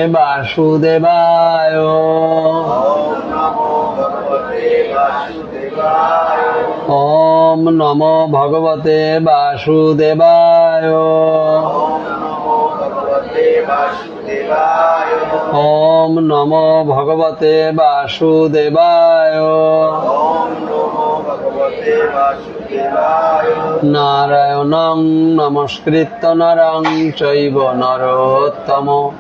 वासुदेवाय। ओम नमो भगवते वासुदेवाय। ओम नमो भगवते वासुदेवाय। नारायणं नमस्कृत्य नरं चैव नरोत्तमं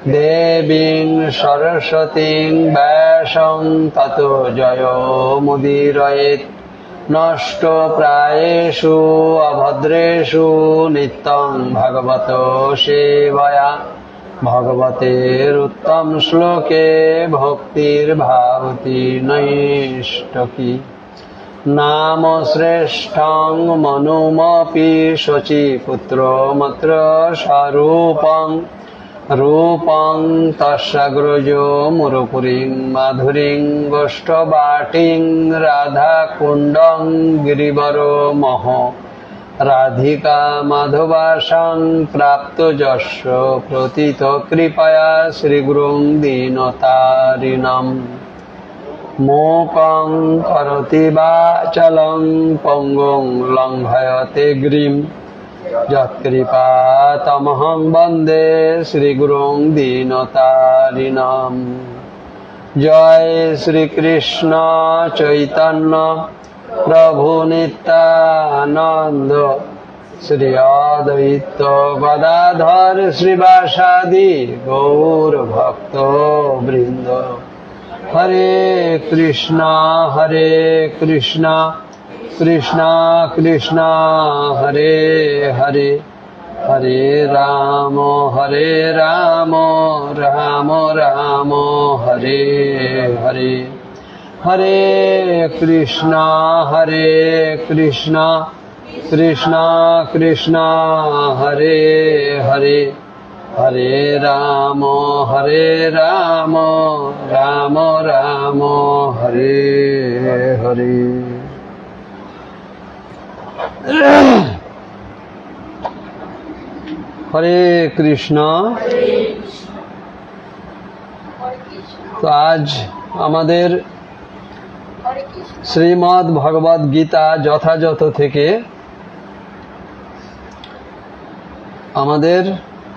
देवीं सरस्वतीं व्यासं ततो जयमुदीरयेत्। नष्टप्रायेषु अभद्रेषु नित्यं भगवतो सेवया भगवतेरुत्तम श्लोके भक्तिर्भवति नैष्टकी। नाम श्रेष्ठं मनुमपि शचीपुत्रमत्र स्वरूपं रूपं तस्याग्रजो मुरुपुरीं माधुरीं गोष्ठवाटीं राधाकुण्डं गिरिवरो महो राधिका माधवासं प्राप्तो जस्य प्रथितो कृपया श्रीगुरुं दीनतारिणम्। मूकं करोति वाचालं पङ्गुं लङ्घयते गिरिं यत्कृपातमहं वन्दे श्रीगुरुं दीनतारिणम्। जय श्री कृष्ण चैतन्य प्रभु नित्यानंद श्री अद्वैत गदाधर श्रीवासादि गौर भक्त वृंद। हरे कृष्णा कृष्णा कृष्णा हरे हरे हरे राम राम राम हरे हरे। हरे कृष्णा कृष्णा कृष्णा हरे हरे हरे राम राम राम हरे हरे। हरे कृष्णा। तो आज আমাদের শ্রীমদ্ ভগবদ গীতা যথাযথ থেকে আমাদের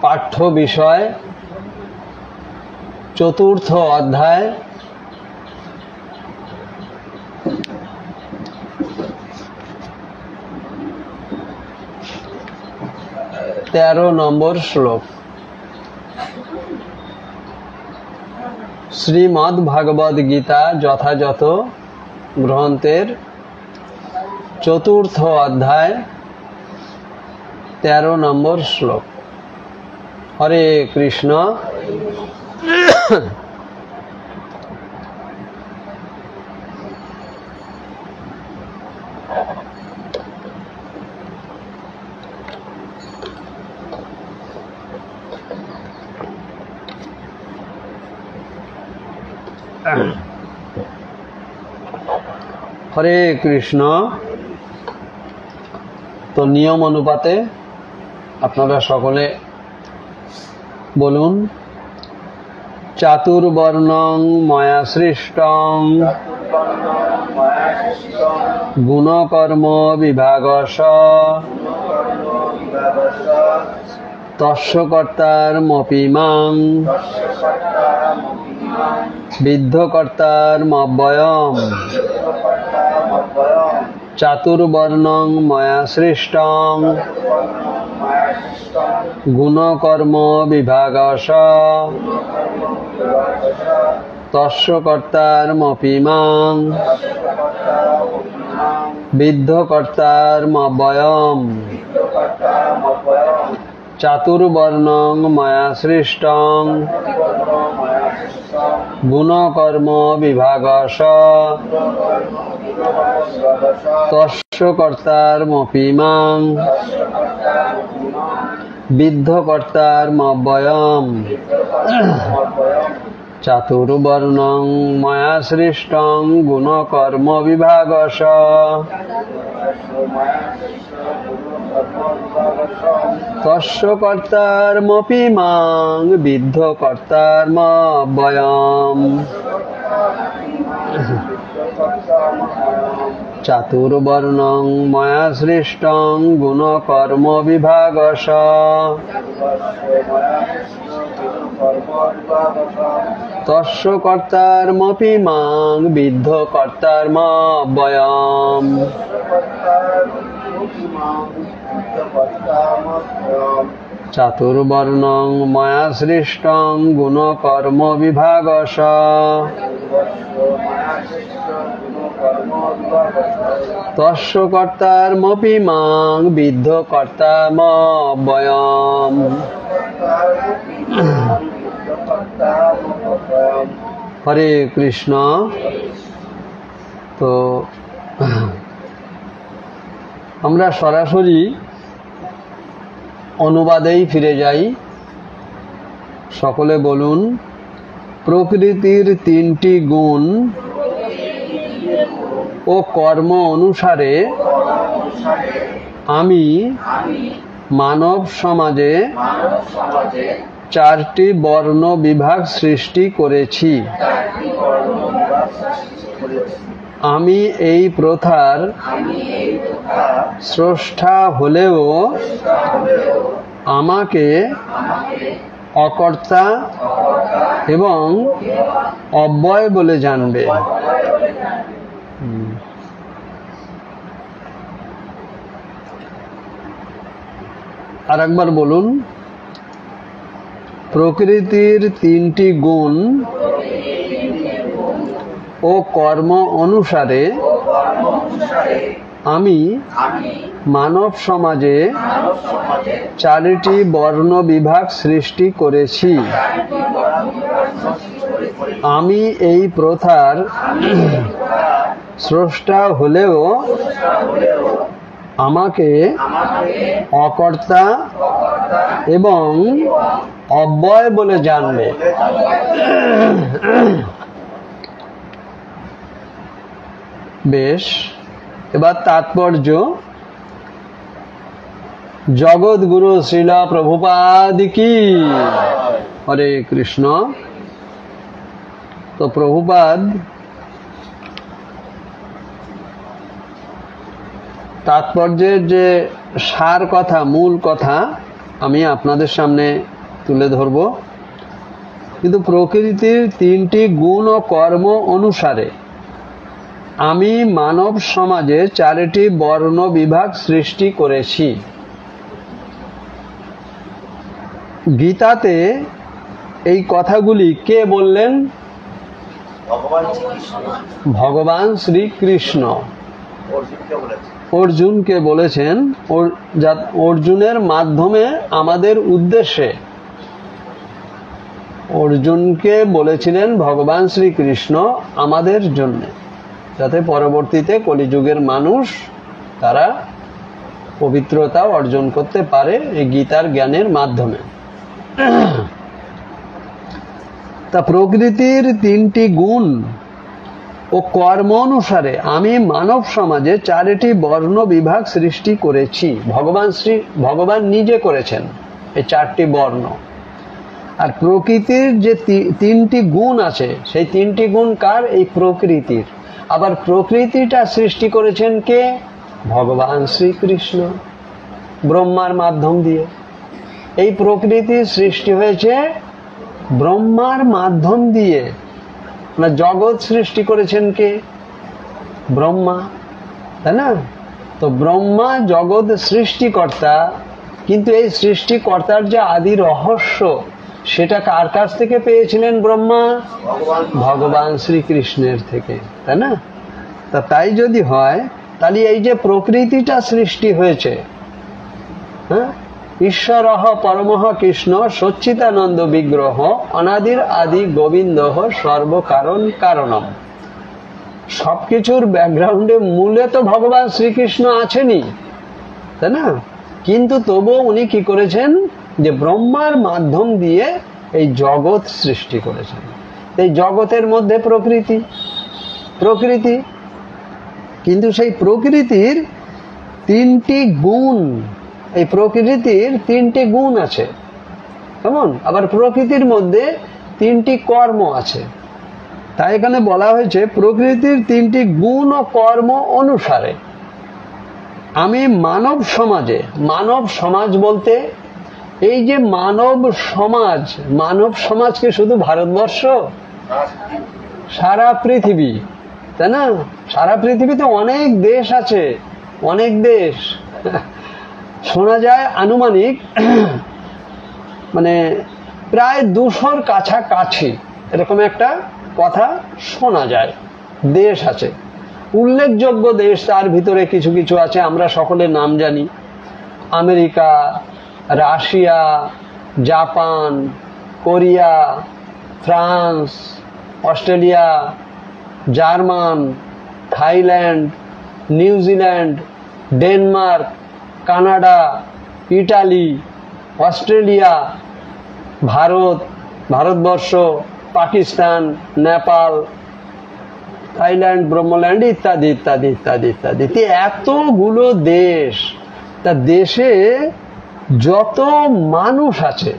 পাঠ্য বিষয় চতুর্থ অধ্যায় 13 নম্বর শ্লোক। শ্রীমদ্ ভগবদ গীতা যথাযথ গ্রন্থের চতুর্থ অধ্যায় 13 নম্বর শ্লোক। হরে কৃষ্ণ। হরে কৃষ্ণ। তো নিয়ম অনুপাতে আপনারা সকলে বলুন, চাতুর্বর্ণং ময়া সৃষ্টং গুণকর্ম বিভাগশ তস্য কর্তারমপি মাং বিদ্ধকর্তারমব্যয়ম। চাতুর্বর্ণং ময়া সৃষ্টং গুণকর্ম বিভাগশ তস্য কর্তারমপি মাং বিদ্ধকর্তারমব্যয়ম। চাতুর্বর্ণং ময়া সৃষ্টং গুণকর্ম বিভাগশ তস্য কর্তারমপি মাং বিদ্ধকর্তারমব্যয়ম। চাতুর্বর্ণং ময়া সৃষ্টং গুণকর্ম বিভাগশ তস্য কর্তারমপি মাং বিদ্ধ কর্তারমব্যয়ম চাতুর্বর্ণং ময়া সৃষ্টং গুণকর্ম বিভাগশ তস্য কর্তারমপি মাং বিদ্ধ কর্তারমব্যয়ম চাতুর্বর্ণং ময়া সৃষ্টং গুণকর্ম বিভাগশ তস্য কর্তারমপি মাং বিদ্ধ কর্তারমব্যয়ম। হরে কৃষ্ণ। তো আমরা সরাসরি অনুবাদেই ফিরে যাই। সকলে বলুন, প্রকৃতির তিনটি গুণ ও কর্ম অনুসারে আমি মানব সমাজে চারটি বর্ণ বিভাগ সৃষ্টি করেছি। আমি এই প্রথার স্রষ্টা হলেও আমাকে অকর্তা এবং অব্যয় বলে জানবে। আর একবার বলুন, প্রকৃতির তিনটি গুণ ও কর্ম অনুসারে আমি মানব সমাজে চারটি বর্ণ বিভাগ সৃষ্টি করেছি। আমি এই প্রথার স্রষ্টা হলেও আমাকে অকর্তা এবং অব্যয় বলে জানবে। বেশ, এবার তাৎপর্য। জগৎগুরু শ্রীল প্রভুপাদ কি। হরে কৃষ্ণ। তো প্রভুপাদ তাৎপর্যের যে সার কথা, মূল কথা আমি আপনাদের সামনে তুলে ধরব। কিন্তু প্রকৃতির তিনটি গুণ ও কর্ম অনুসারে আমি মানব সমাজে চারটি বর্ণ বিভাগ সৃষ্টি করেছি। গীতাতে এই কথাগুলি কে বললেন? ভগবান শ্রীকৃষ্ণ অর্জুনকে বলেছেন। অর্জুনের মাধ্যমে আমাদের উদ্দেশ্যে অর্জুনকে বলেছিলেন ভগবান শ্রীকৃষ্ণ আমাদের জন্য, যাতে পরবর্তীতে কলিযুগের মানুষ তারা পবিত্রতা অর্জন করতে পারে এই গীতার জ্ঞানের মাধ্যমে। তা প্রকৃতির তিনটি গুণ ও কর্ম অনুসারে আমি মানব সমাজে চারটি বর্ণ বিভাগ সৃষ্টি করেছি। ভগবান নিজে করেছেন এই চারটি বর্ণ। আর প্রকৃতির যে তিনটি গুণ আছে, সেই তিনটি গুণ কার? এই প্রকৃতির। আবার প্রকৃতিটা সৃষ্টি করেছেন কে? ভগবান শ্রীকৃষ্ণ ব্রহ্মার মাধ্যম দিয়ে। এই প্রকৃতির সৃষ্টি হয়েছে ব্রহ্মার মাধ্যম দিয়ে। জগৎ সৃষ্টি করেছেন কে? ব্রহ্মা, তাই না? তো ব্রহ্মা জগৎ সৃষ্টিকর্তা, কিন্তু এই সৃষ্টিকর্তার যে আদি রহস্য সেটা কার কাছ থেকে পেয়েছিলেন ব্রহ্মা? ভগবান শ্রীকৃষ্ণের থেকে, তাই না? তা তাই যদি হয়, তাহলে এই যে প্রকৃতিটা সৃষ্টি হয়েছে, হ্যাঁ, ঈশ্বরঃ পরমঃ কৃষ্ণ সচ্চিদানন্দ বিগ্রহ অনাদির আদি গোবিন্দ সর্বকারণ কারণম। সবকিছুর ব্যাকগ্রাউন্ডে মূলে তো ভগবান শ্রীকৃষ্ণ আছেনই, তাই না? কিন্তু তবুও উনি কি করেছেন? যে ব্রহ্মার মাধ্যম দিয়ে এই জগৎ সৃষ্টি করেছেন। এই জগতের মধ্যে প্রকৃতি, কিন্তু সেই প্রকৃতির তিনটি গুণ এই প্রকৃতির তিনটি গুণ আছে, কেমন? আবার প্রকৃতির মধ্যে তিনটি কর্ম আছে। তাই এখানে বলা হয়েছে প্রকৃতির তিনটি গুণ ও কর্ম অনুসারে আমি মানব সমাজে, মানব সমাজ বলতে এই যে মানব সমাজ, মানব সমাজ কি শুধু ভারতবর্ষ? সারা পৃথিবী, তাই না? সারা পৃথিবীতে অনেক দেশ আছে, অনেক দেশ। শোনা যায় আনুমানিক মানে প্রায় 200-র কাছাকাছি এরকম একটা কথা শোনা যায় দেশ আছে। উল্লেখযোগ্য দেশ তার ভিতরে কিছু কিছু আছে, আমরা সকলে নাম জানি। America, Russia, Japan, Korea, France, Australia, German, Thailand, New Zealand, Denmark, Canada, Italy, Australia, Bharat, Bharatvarsha, Pakistan, Nepal, Thailand, ব্রহ্মল্যান্ড ইত্যাদি ইত্যাদি ইত্যাদি ইত্যাদি। এতগুলো দেশ, তা দেশে যত মানুষ আছে,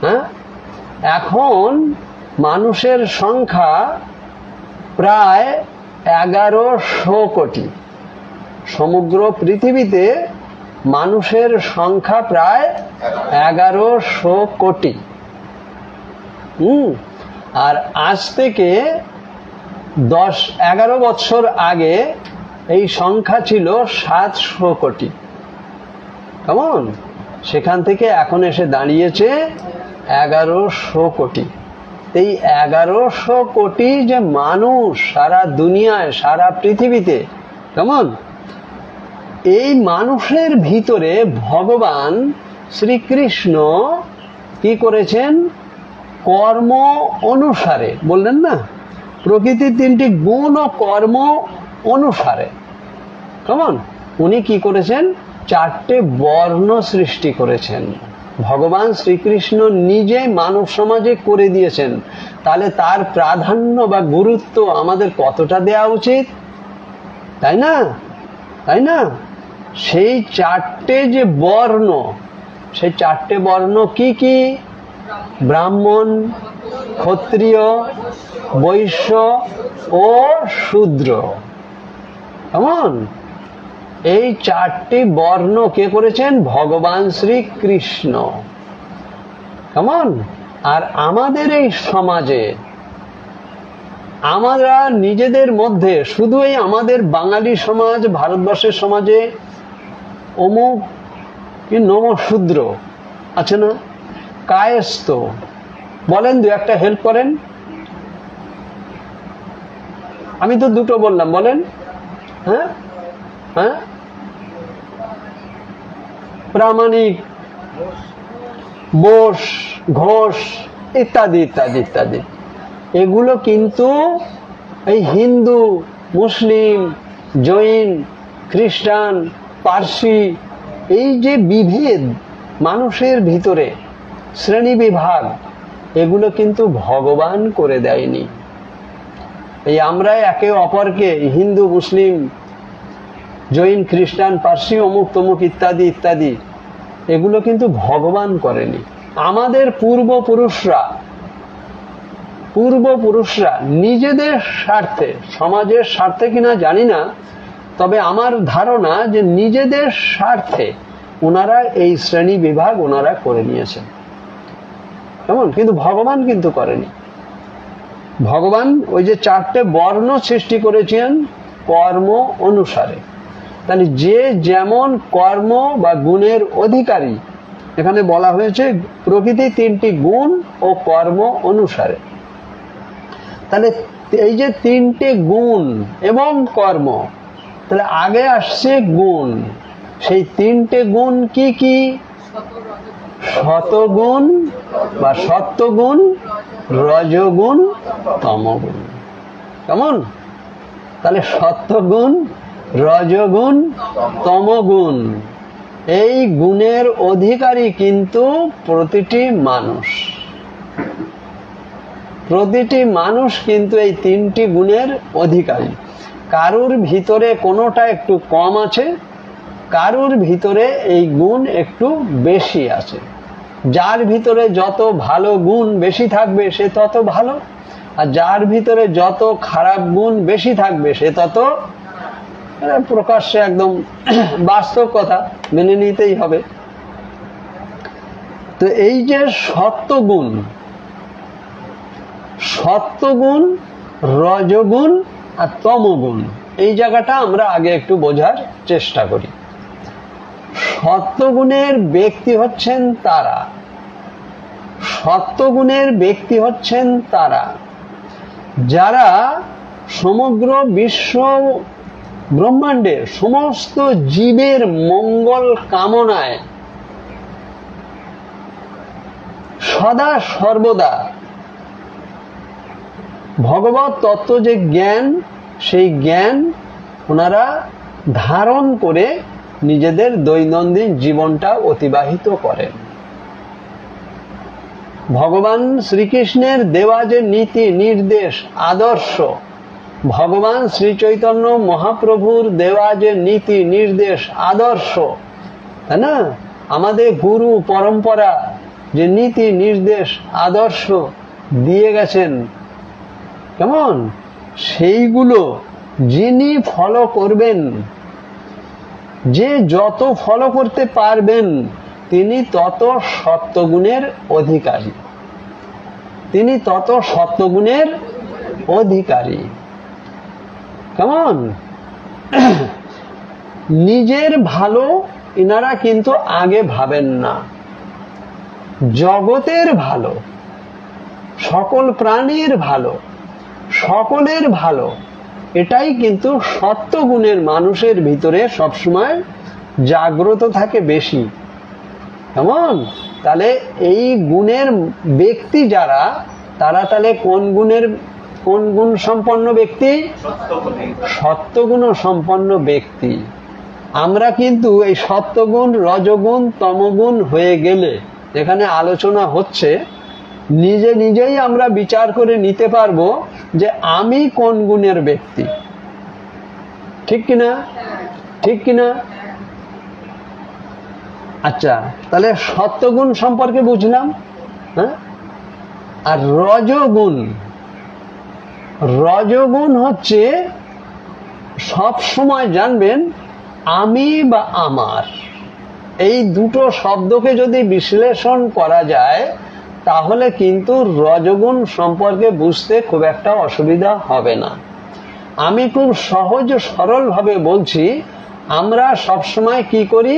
হ্যাঁ, এখন মানুষের সংখ্যা প্রায় 1100 কোটি। সমগ্র পৃথিবীতে মানুষের সংখ্যা প্রায় 1100 কোটি। আর আজ থেকে 10-11 বছর আগে এই সংখ্যা ছিল 700 কোটি। কেমন? সেখান থেকে এখন এসে দাঁড়িয়েছে 1100 কোটি। এই 1100 কোটি যে মানুষ সারা দুনিয়ায়, সারা পৃথিবীতে, কেমন? এই মানুষের ভিতরে ভগবান শ্রীকৃষ্ণ কি করেছেন? কর্ম অনুসারে, বললেন না, প্রকৃতির তিনটি গুণ ও কর্ম অনুসারে, কেমন? উনি কি করেছেন? 4টে বর্ণ সৃষ্টি করেছেন। ভগবান শ্রীকৃষ্ণ নিজে মানব সমাজে করে দিয়েছেন। তাহলে তার প্রাধান্য বা গুরুত্ব আমাদের কতটা দেওয়া উচিত, তাই না? তাই না? সেই 4টে যে বর্ণ, সেই 4টে বর্ণ কি কি? ব্রাহ্মণ, ক্ষত্রিয়, বৈশ্য ও শূদ্র। কেমন? এই 4টি বর্ণ কে করেছেন? ভগবান শ্রীকৃষ্ণ। কেমন? আর আমাদের এই সমাজে আমরা নিজেদের মধ্যে শুধু এই আমাদের বাঙালি সমাজ, ভারতবর্ষের সমাজে অমুক কি নমশূদ্র আছে না, কায়স্থ, বলেন, দু একটা হেল্প করেন। আমি তো দুটো বললাম, বলেন। হ্যাঁ হ্যাঁ, প্রামাণিক, বোস, ঘোষ ইত্যাদি ইত্যাদি ইত্যাদি। এগুলো কিন্তু এই হিন্দু, মুসলিম, জৈন, খ্রিস্টান, পার্সি, এই যে বিভেদ মানুষের ভিতরে, শ্রেণী বিভাগ, এগুলো কিন্তু ভগবান করে দেয়নি। এই আমরা একে অপরকে হিন্দু, মুসলিম, জৈন, খ্রিস্টান, পার্সি, অমুক তমুক ইত্যাদি ইত্যাদি, এগুলো কিন্তু ভগবান করেনি। আমাদের পূর্বপুরুষরা নিজেদের স্বার্থে, সমাজের স্বার্থে কিনা জানি না, তবে আমার ধারণা যে নিজেদের স্বার্থে ওনারা এই শ্রেণী বিভাগ ওনারা করে নিয়েছেন। কেমন? কিন্তু ভগবান কিন্তু করেনি। ভগবান ওই যে 4টে বর্ণ সৃষ্টি করেছেন কর্ম অনুসারে। তাহলে যে যেমন কর্ম বা গুণের অধিকারী, এখানে বলা হয়েছে প্রকৃতি 3টি গুণ ও কর্ম অনুসারে। তাহলে এই যে 3টে গুণ এবং কর্ম, তাহলে আগে আসছে গুণ। সেই 3টে গুণ কি কি? সতগুণ বা সত্যগুণ, রজগুণ, তমগুণ। কেমন? তাহলে সত্যগুণ, রজগুণ, তমগুণ, এই গুণের অধিকারী কিন্তু প্রতিটি মানুষ। প্রতিটি মানুষ কিন্তু এই 3টি গুণের অধিকারী। কারুর ভিতরে কোনোটা একটু কম আছে, কারুর ভিতরে এই গুণ একটু বেশি আছে। যার ভিতরে যত ভালো গুণ বেশি থাকবে সে তত ভালো, আর যার ভিতরে যত খারাপ গুণ বেশি থাকবে সে তত, প্রকাশ্যে একদম বাস্তব কথা, মেনে নিতেই হবে। তো এই যে সত্ত্বগুণ, সত্ত্বগুণ, রজগুণ আর তমগুণ, এই জায়গাটা আমরা আগে একটু বোঝার চেষ্টা করি। সত্ত্বগুণের ব্যক্তি হচ্ছেন তারা, সত্ত্বগুণের ব্যক্তি হচ্ছেন তারা যারা সমগ্র বিশ্ব ব্রহ্মাণ্ডের সমস্ত জীবের মঙ্গল কামনায় সদা সর্বদা ভগবত তত্ত্ব যে জ্ঞান, সেই জ্ঞান ওনারা ধারণ করে নিজেদের দৈনন্দিন জীবনটা অতিবাহিত করেন। ভগবান শ্রীকৃষ্ণের দেওয়া যে নীতি নির্দেশ আদর্শ, ভগবান শ্রী চৈতন্য মহাপ্রভুর দেওয়া যে নীতি নির্দেশ আদর্শ, তাই না, আমাদের গুরু পরম্পরা যে নীতি নির্দেশ আদর্শ দিয়ে গেছেন, কেমন, সেইগুলো যিনি ফলো করবেন, যে যত ফলো করতে পারবেন তিনি তত সত্ত্বগুণের অধিকারী, তিনি তত সত্ত্বগুণের অধিকারী। কেমন, নিজের ভালো ইনারা কিন্তু আগে ভাবেন না, জগতের ভালো, সকল প্রাণীর ভালো, সকলের ভালো, এটাই কিন্তু সত্ত্বগুণের মানুষের ভিতরে সবসময় জাগ্রত থাকে বেশি। কেমন, তাহলে এই গুণের ব্যক্তি যারা, তারা তাহলে কোন গুণের, কোন গুণ সম্পন্ন ব্যক্তি? সত্ত্বগুণ সম্পন্ন ব্যক্তি। আমরা কিন্তু এই সত্ত্বগুণ, রজগুণ, তমগুণ হয়ে গেলে, এখানে আলোচনা হচ্ছে, নিজে নিজেই আমরা বিচার করে নিতে পারবো যে আমি কোন গুণের ব্যক্তি। ঠিক কিনা? ঠিক কিনা? আচ্ছা, তাহলে সত্ত্বগুণ সম্পর্কে বুঝলাম। হ্যাঁ, আর রজগুণ, রজগুণ হচ্ছে সব সময় জানবেন আমি বা আমার, এই দুটো শব্দকে যদি বিশ্লেষণ করা যায় তাহলে কিন্তু রজগুণ সম্পর্কে বুঝতে খুব একটা অসুবিধা হবে না। আমি খুব সহজ সরল ভাবে বলছি, আমরা সবসময় কি করি,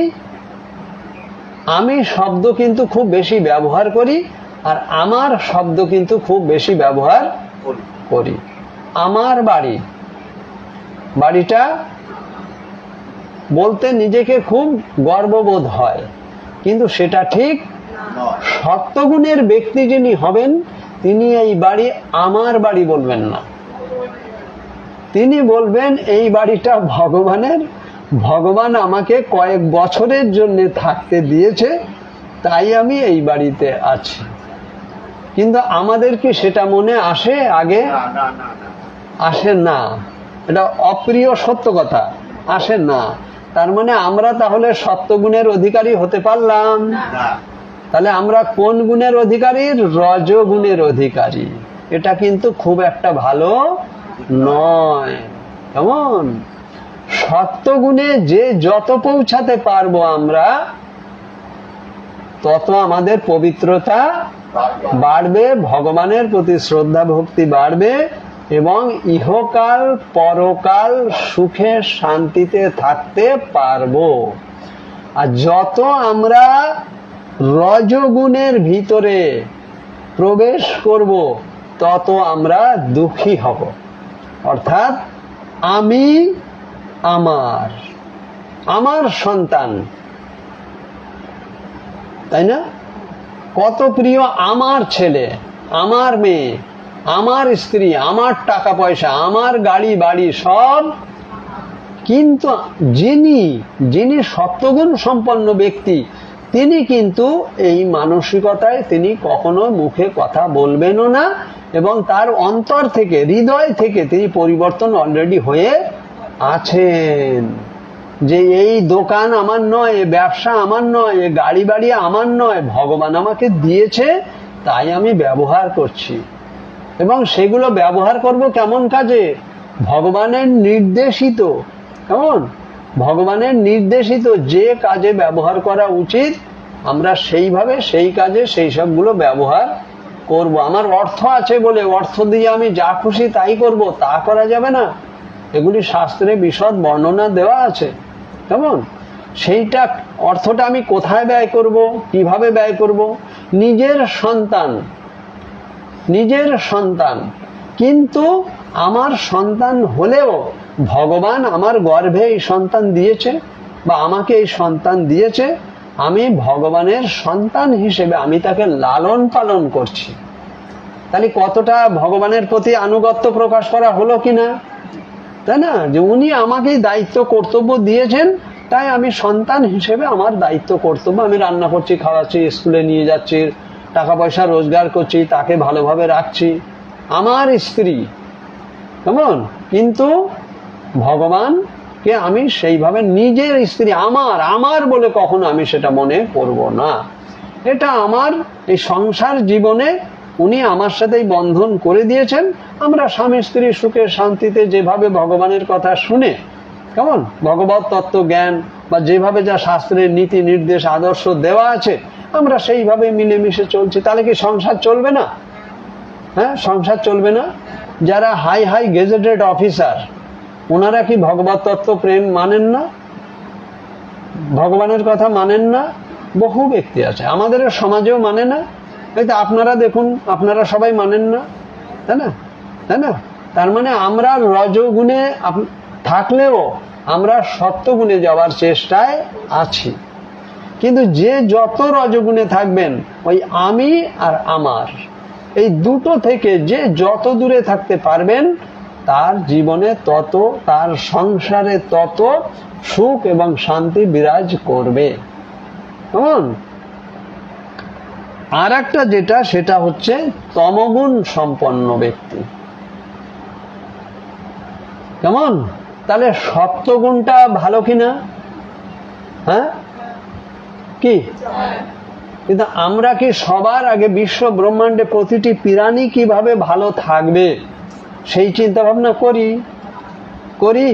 আমি শব্দ কিন্তু খুব বেশি ব্যবহার করি, আর আমার শব্দ কিন্তু খুব বেশি ব্যবহার করি। আমার বাড়ি, বাড়িটা বলতে নিজেকে খুব গর্ববোধ হয়, কিন্তু সেটা ঠিক। সত্ত্বগুণের ব্যক্তি যিনি হবেন তিনি এই বাড়ি আমার বাড়ি বলবেন না, তিনি বলবেন এই বাড়িটা ভগবানের, ভগবান আমাকে কয়েক বছরের জন্য থাকতে দিয়েছে, তাই আমি এই বাড়িতে আছি। কিন্তু আমাদের কি সেটা মনে আসে? আগে আসে না, এটা অপ্রিয় সত্য কথা, আসে না। তার মানে আমরা তাহলে সত্ত্বগুণের অধিকারী হতে পারলাম না। তাহলে আমরা কোন গুণের অধিকারী? রজগুণের অধিকারী। এটা কিন্তু খুব একটা ভালো নয়। কেমন, সত্ত্বগুণে যে যত পৌঁছাতে পারবো আমরা, তত আমাদের পবিত্রতা বাড়বে, ভগবানের প্রতি শ্রদ্ধা ভক্তি বাড়বে, এবং ইহকাল পরকাল সুখে শান্তিতে থাকতে পারবো। আর যত আমরা রজগুণের ভিতরে প্রবেশ করব তত আমরা দুঃখী হব। অর্থাৎ আমি, আমার, আমার সন্তান, তাই না, কত প্রিয় আমার ছেলে, আমার মেয়ে, আমার স্ত্রী, আমার টাকা পয়সা, আমার গাড়ি বাড়ি সব। কিন্তু যিনি যিনি সত্ত্বগুণ সম্পন্ন ব্যক্তি, তিনি কিন্তু এই মানসিকতায় তিনি কখনো মুখে কথা বলবেনও না, এবং তার অন্তর থেকে, হৃদয় থেকে তিনি পরিবর্তন অলরেডি হয়ে আছেন। যে এই দোকান আমার নয়, এ ব্যবসা আমার নয়, এ গাড়ি বাড়ি আমার নয়, ভগবান আমাকে দিয়েছে, তাই আমি ব্যবহার করছি। এবং সেগুলো ব্যবহার করব কেমন কাজে? ভগবানের নির্দেশিত। কেমন? ভগবানের নির্দেশিত যে কাজে ব্যবহার করা উচিত, আমরা সেইভাবে সেই কাজে সেই সবগুলো ব্যবহার করব। আমার অর্থ আছে বলে অর্থ দিয়ে আমি যা খুশি তাই করব, তা করা যাবে না। এগুলি শাস্ত্রে বিশদ বর্ণনা দেওয়া আছে। কেমন? সেইটা অর্থটা আমি কোথায় ব্যয় করব, কিভাবে ব্যয় করব? নিজের সন্তান, নিজের সন্তান, কিন্তু আমার সন্তান হলেও ভগবান আমার গর্ভে এই সন্তান দিয়েছে বা আমাকে এই সন্তান দিয়েছে, আমি ভগবানের সন্তান হিসেবে আমি তাকে লালন পালন করছি। তাহলে কতটা ভগবানের প্রতি আনুগত্য প্রকাশ করা হলো কিনা, তাই না? যে উনি আমাকেই দায়িত্ব কর্তব্য দিয়েছেন, তাই আমি সন্তান হিসেবে আমার দায়িত্ব কর্তব্য, আমি রান্না করছি, খাওয়াচ্ছি, স্কুলে নিয়ে যাচ্ছি, টাকা পয়সা রোজগার করছি, তাকে ভালোভাবে রাখছি, আমার স্ত্রী। কেমন? কিন্তু ভগবানকে আমি সেইভাবে নিজের স্ত্রী, আমার আমার বলে কখনো আমি সেটা মনে করব না। এটা আমার এই সংসার জীবনে উনি আমার সাথেই বন্ধন করে দিয়েছেন। আমরা স্বামী স্ত্রী সুখে শান্তিতে যেভাবে ভগবানের কথা শুনে, কেমন ভগবত তত্ত্ব জ্ঞান বা যেভাবে যা শাস্ত্রের নীতি নির্দেশ আদর্শ দেওয়া আছে, আমরা সেইভাবে মিলেমিশে চলছি। তাহলে কি সংসার চলবে না? হ্যাঁ, সংসার চলবে না। যারা হাই হাই গেজেটেড অফিসার, ওনারা কি ভগবত তত্ত্ব প্রেম মানেন না? ভগবানের কথা মানেন না? বহু ব্যক্তি আছে, আমাদের সমাজেও মানে না। এই তো আপনারা দেখুন, আপনারা সবাই মানেন না, তাই না? তাই না? তার মানে আমরা রজগুণে থাকলেও আমরা সত্যগুণে যাওয়ার চেষ্টায় আছি। কিন্তু যে যত রজগুণে থাকবেন, ওই আমি আর আমার এই দুটো থেকে যে যত দূরে থাকতে পারবেন, তার জীবনে তত, তার সংসারে তত সুখ এবং শান্তি বিরাজ করবে। কেমন? আর একটা যেটা, সেটা হচ্ছে তমগুণ সম্পন্ন ব্যক্তি। কেমন? তাহলে সত্যগুণটা ভালো কিনা? হ্যাঁ, কি? কিন্তু আমরা কি সবার আগে বিশ্ব ব্রহ্মাণ্ডে প্রতিটি প্রাণী কিভাবে ভালো থাকবে সেই চিন্তা ভাবনা করি? করি?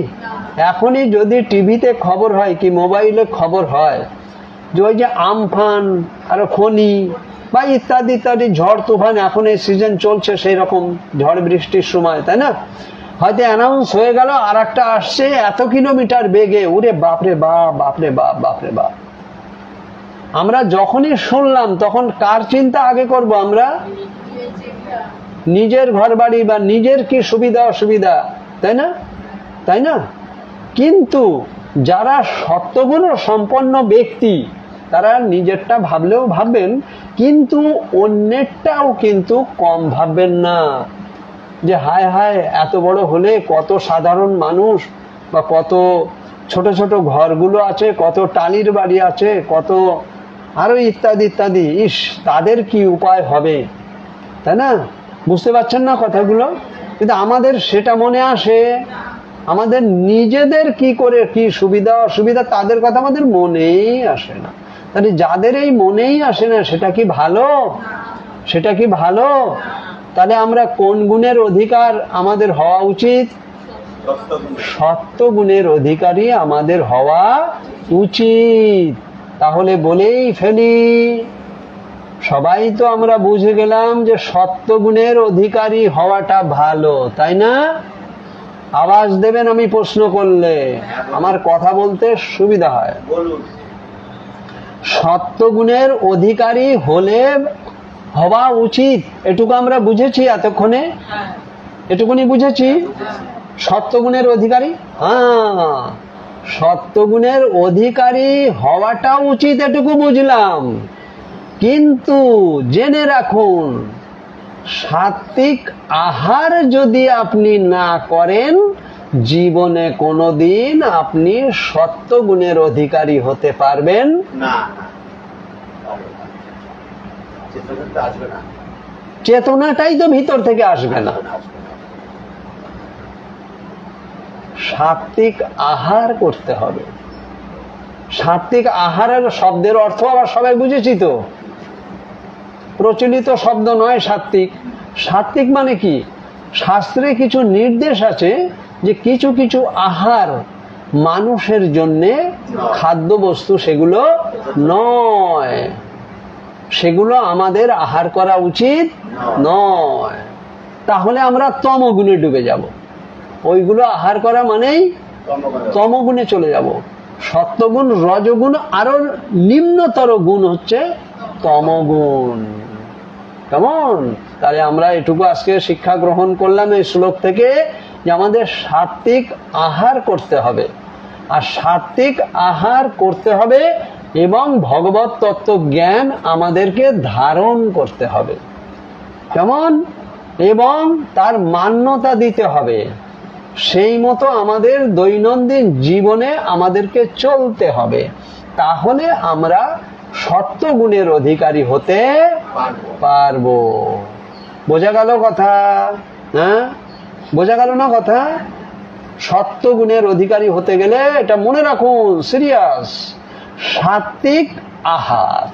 এখনই যদি টিভিতে খবর হয় কি মোবাইলে খবর হয় যে ওই যে আমফান আর ফণি বা ইত্যাদি ইত্যাদি ঝড় তুফান, এখন এই সিজন চলছে সেই রকম ঝড় বৃষ্টির সময়, তাই না? হয়তো অ্যানাউন্স হয়ে গেল আর একটা আসছে এত কিলোমিটার বেগে, উরে বাপরে বাপ, বাপরে বাপ, বাপরে বাপ। আমরা যখনই শুনলাম তখন কার চিন্তা আগে করব? আমরা নিজের ঘর বাড়ি বা নিজের কি সুবিধা অসুবিধা, তাই না? তাই না? কিন্তু যারা সত্যগুণ সম্পন্ন ব্যক্তি, তারা নিজেরটা ভাবলেও ভাববেন, কিন্তু অন্যেরটাও কিন্তু কম ভাববেন না। যে হায় হায়, এত বড় হলে কত সাধারণ মানুষ বা কত ছোট ছোট ঘরগুলো আছে, কত টালির বাড়ি আছে, কত আরো ইত্যাদি ইত্যাদি, ইস তাদের কি উপায় হবে, তাই না? বুঝতে পারছেন না কথাগুলো? কিন্তু আমাদের সেটা মনে আসে, আমাদের নিজেদের কি করে কি সুবিধা অসুবিধা তাদের কথা আমাদের মনেই আসে না। তাহলে যাদের এই মনেই আসে না, সেটা কি ভালো? সেটা কি ভালো? তাহলে আমরা কোন গুণের অধিকার আমাদের হওয়া উচিত? সত্য গুণের অধিকারী আমাদের হওয়া উচিত। তাহলে বলেই ফেলি, সবাই তো আমরা বুঝে গেলাম যে সত্য গুণের অধিকারী হওয়াটা ভালো, তাই না? আওয়াজ দেবেন আমি প্রশ্ন করলে, আমার কথা বলতে সুবিধা হয়। সত্য গুণের অধিকারী হলে হওয়া উচিত, এটুকু আমরা বুঝেছি এতক্ষণে, এটুকুনি বুঝেছি। সত্যগুণের অধিকারী, হ্যাঁ, সত্যগুণের অধিকারী হওয়াটা উচিত, এটুকু বুঝলাম। কিন্তু জেনে রাখুন, সাত্বিক আহার যদি আপনি না করেন, জীবনে কোনোদিন আপনি সত্যগুণের অধিকারী হতে পারবেন না। চেতনাটাই তো ভিতর থেকে আসবে না। সাত্বিক আহার করতে হবে। সাত্বিক আহারের শব্দের অর্থ আবার সবাই বুঝেছি তো, প্রচলিত শব্দ নয় সাত্বিক। সাত্বিক মানে কি? শাস্ত্রে কিছু নির্দেশ আছে যে কিছু কিছু আহার মানুষের জন্য খাদ্য বস্তু, সেগুলো নয়, সেগুলো আমাদের আহার করা উচিত নয়। তাহলে আমরা তমগুণে ডুবে যাব। ওইগুলো আহার করা মানেই তমগুণে চলে যাব। সত্যগুণ, রজগুণ, আরো নিম্নতর গুণ হচ্ছে তমগুণ। কেমন? তাহলে আমরা এটুকু আজকে শিক্ষা গ্রহণ করলাম এই শ্লোক থেকে যে আমাদের সাত্বিক আহার করতে হবে, আর সাত্বিক আহার করতে হবে এবং ভগবত তত্ত্ব জ্ঞান আমাদেরকে ধারণ করতে হবে। কেমন? এবং তার মান্যতা দিতে হবে, সেই মতো আমাদের দৈনন্দিন জীবনে আমাদেরকে চলতে হবে। তাহলে আমরা সত্যগুণের অধিকারী হতে পারবো। বোঝা গেল কথা? হ্যাঁ, বোঝা গেল না কথা? সত্যগুণের অধিকারী হতে গেলে এটা মনে রাখুন, সিরিয়াস, সাত্বিক আহার,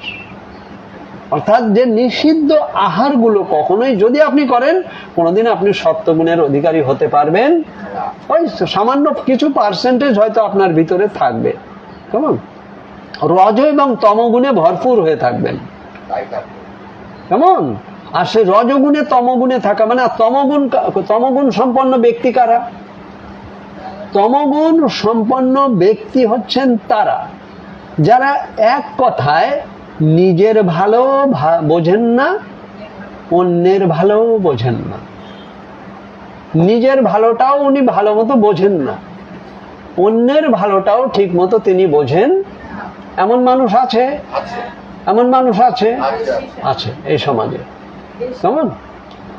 অর্থাৎ যে নিষিদ্ধ আহারগুলো কখনোই যদি আপনি করেন, কোনোদিন আপনি সত্যগুণের অধিকারী হতে পারবেন। ওই সামান্য কিছু পার্সেন্টেজ হয়তো আপনার ভিতরে থাকবে। কেমন? রজ এবং তমগুণে ভরপুর হয়ে থাকবেন। কেমন? আর সে রজগুণে তমগুণে থাকা মানে, তমগুণ সম্পন্ন ব্যক্তি কারা? তমগুণ সম্পন্ন ব্যক্তি হচ্ছেন তারা যারা এক কথায় নিজের ভালো বোঝেন না, অন্যের ভালো বোঝেন না। নিজের ভালোটাও উনি ভালো মতো বোঝেন না, অন্যের ভালোটাও ঠিক মতো তিনি বোঝেন। এমন মানুষ আছে, এমন মানুষ আছে, আছে এই সমাজে। কেমন?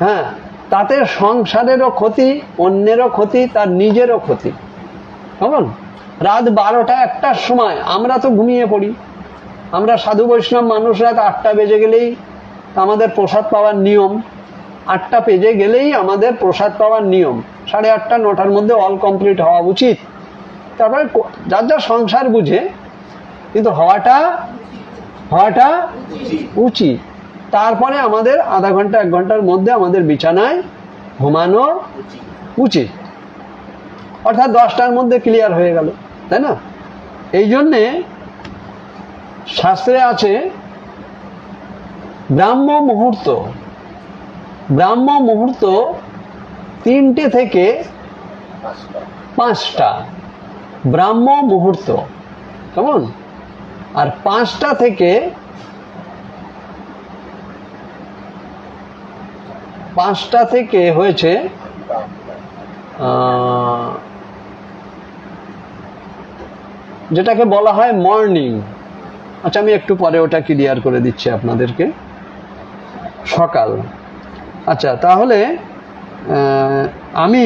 হ্যাঁ, তাতে সংসারেরও ক্ষতি, অন্যেরও ক্ষতি, তার নিজেরও ক্ষতি। কেমন? রাত 12টা 1টার সময় আমরা তো ঘুমিয়ে পড়ি। আমরা সাধু বৈষ্ণব মানুষ, রাত 8টা বেজে গেলেই আমাদের প্রসাদ পাওয়ার নিয়ম। 8টা বেজে গেলেই আমাদের প্রসাদ পাওয়ার নিয়ম। 8:30 9টার মধ্যে অল কমপ্লিট হওয়া উচিত। তারপরে যার যা সংসার বুঝে, কিন্তু হওয়াটা উচিত। তারপরে আমাদের আধা ঘন্টা 1 ঘন্টার মধ্যে আমাদের বিছানায় ঘুমানো উচিত, অর্থাৎ 10টার মধ্যে ক্লিয়ার হয়ে গেল, তাই না? এই জন্যে শাস্ত্রে আছে ব্রাহ্ম মুহূর্ত। ব্রাহ্ম মুহূর্ত 3টে থেকে 5টা ব্রাহ্ম মুহূর্ত। কেমন? আর 5টা থেকে 5টা থেকে হয়েছে যেটাকে বলা হয় মর্নিং। আচ্ছা, আমি একটু পরে ওটা ক্লিয়ার করে দিচ্ছি আপনাদেরকে। সকাল। আচ্ছা, তাহলে আমি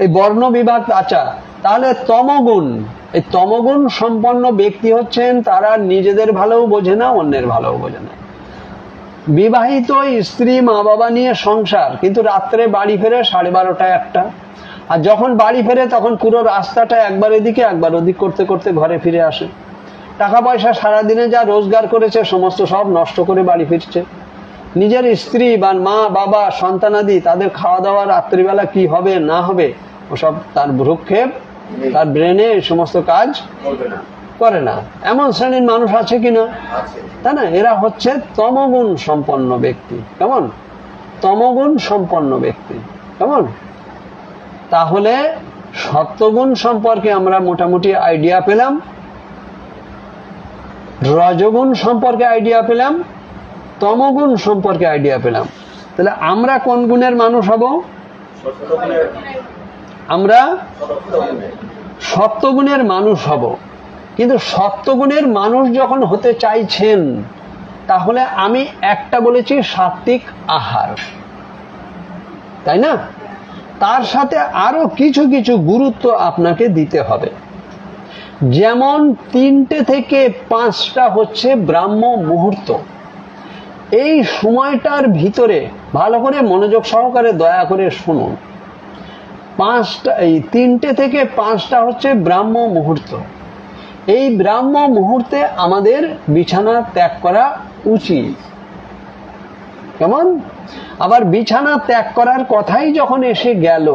এই বর্ণ বিভাগ। আচ্ছা, তাহলে তমগুণ, এই তমগুণ সম্পন্ন ব্যক্তি হচ্ছেন তারা নিজেদের ভালোও বোঝে না, অন্যের ভালোও বোঝে না। বিবাহিত স্ত্রী, মা বাবা নিয়ে সংসার, কিন্তু রাত্রে বাড়ি ফেরে 12:30 1টা। আর যখন বাড়ি ফেরে তখন পুরো রাস্তাটা একবার এদিকে একবার ওদিক করতে করতে ঘরে ফিরে আসে। টাকা পয়সা সারাদিনে যা রোজগার করেছে সমস্ত সব নষ্ট করে বাড়ি ফিরছে। নিজের স্ত্রী বা মা বাবা সন্তানাদি, তাদের খাওয়া দাওয়া রাত্রিবেলা কি হবে না হবে ওসব তার ভ্রুক্ষেপ, তার ব্রেনে এই সমস্ত কাজ করে না। এমন শ্রেণীর মানুষ আছে কিনা? তাই না? এরা হচ্ছে তমগুণ সম্পন্ন ব্যক্তি। কেমন? তমগুণ সম্পন্ন ব্যক্তি। কেমন? তাহলে সত্যগুণ সম্পর্কে আমরা মোটামুটি আইডিয়া পেলাম, রজগুণ সম্পর্কে আইডিয়া পেলাম, তমগুণ সম্পর্কে আইডিয়া পেলাম। তাহলে আমরা কোন গুণের মানুষ হব? আমরা সত্যগুণের মানুষ হব। কিন্তু সত্যগুণের মানুষ যখন হতে চাইছেন, তাহলে আমি একটা বলেছি সাত্বিক আহার, তাই না? তার সাথে আরো কিছু কিছু গুরুত্ব আপনাকে দিতে হবে। যেমন 3টে থেকে 5টা হচ্ছে ব্রাহ্ম মুহূর্ত। এই সময়টার ভিতরে ভালো করে মনোযোগ সহকারে দয়া করে শুনুন। 3টে থেকে 5টা হচ্ছে ব্রাহ্ম মুহূর্ত। এই ব্রাহ্ম মুহূর্তে আমাদের বিছানা ত্যাগ করা উচিত। কেমন? আবার বিছানা ত্যাগ করার কথাই যখন এসে গেল,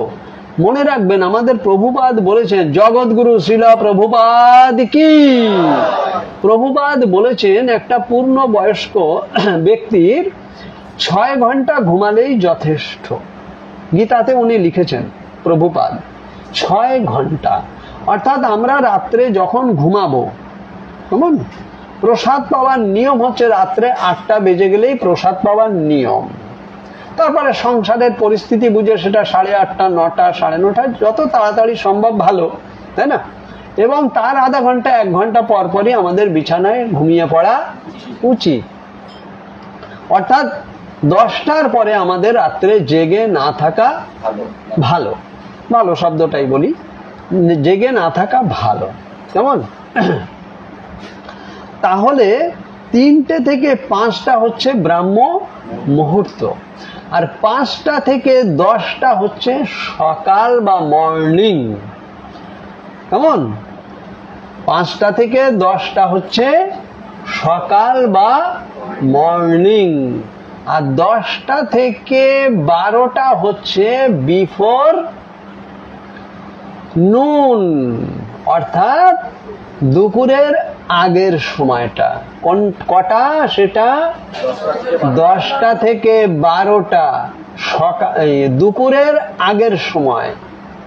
মনে রাখবেন আমাদের প্রভুপাদ বলেছেন, জগৎগুরু শ্রীল প্রভুপাদ কি, প্রভুপাদ বলেছেন একটা পূর্ণ বয়স্ক ব্যক্তির 6 ঘন্টা ঘুমালেই যথেষ্ট। গীতাতে উনি লিখেছেন প্রভুপাদ 6 ঘন্টা। অর্থাৎ আমরা রাত্রে যখন ঘুমাবো, কেমন, প্রসাদ পাওয়ার নিয়ম হচ্ছে রাত্রে 8টা বেজে গেলেই প্রসাদ পাওয়ার নিয়ম। তারপরে সংসারের পরিস্থিতি বুঝে সেটা 8:30, 9টা, 9:30 যত তাড়াতাড়ি সম্ভব ভালো, তাই না? এবং তার আধা ঘন্টা 1 ঘন্টা পর পরই আমাদের বিছানায় ঘুমিয়ে পড়া উচিত। অর্থাৎ 10টার পরে আমাদের রাত্রে জেগে না থাকা ভালো। ভালো শব্দটাই বলি, জেগে না থাকা ভালো। কেমন? তাহলে 3টে থেকে 5টা হচ্ছে ব্রাহ্ম মুহূর্ত, আর 5টা থেকে 10টা হচ্ছে সকাল বা মর্নিং। কেমন? 5টা থেকে 10টা হচ্ছে সকাল বা মর্নিং, আর 10টা থেকে 12টা হচ্ছে বিফোর নুন, অর্থাৎ দুপুরের আগের সময়টা। কটা? সেটা 10টা থেকে 12টা, দুপুরের আগের সময়।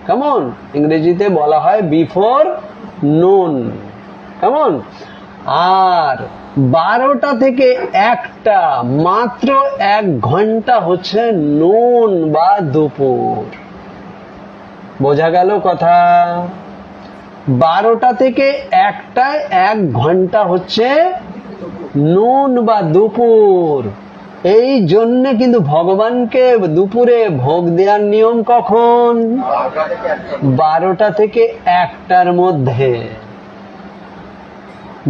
কেমন? ইংরেজিতে বলা হয় বিফোর নুন। কেমন? আর 12টা থেকে 1টা, মাত্র 1 ঘন্টা হচ্ছে নুন বা দুপুর। বোঝা গেল কথা? 12টা থেকে 1টা 1 ঘন্টা হচ্ছে নুন বা দুপুর। এই জন্য কিন্তু ভগবানকে দুপুরে ভোগ দেওয়ার নিয়ম কখন? 12টা থেকে 1টার মধ্যে।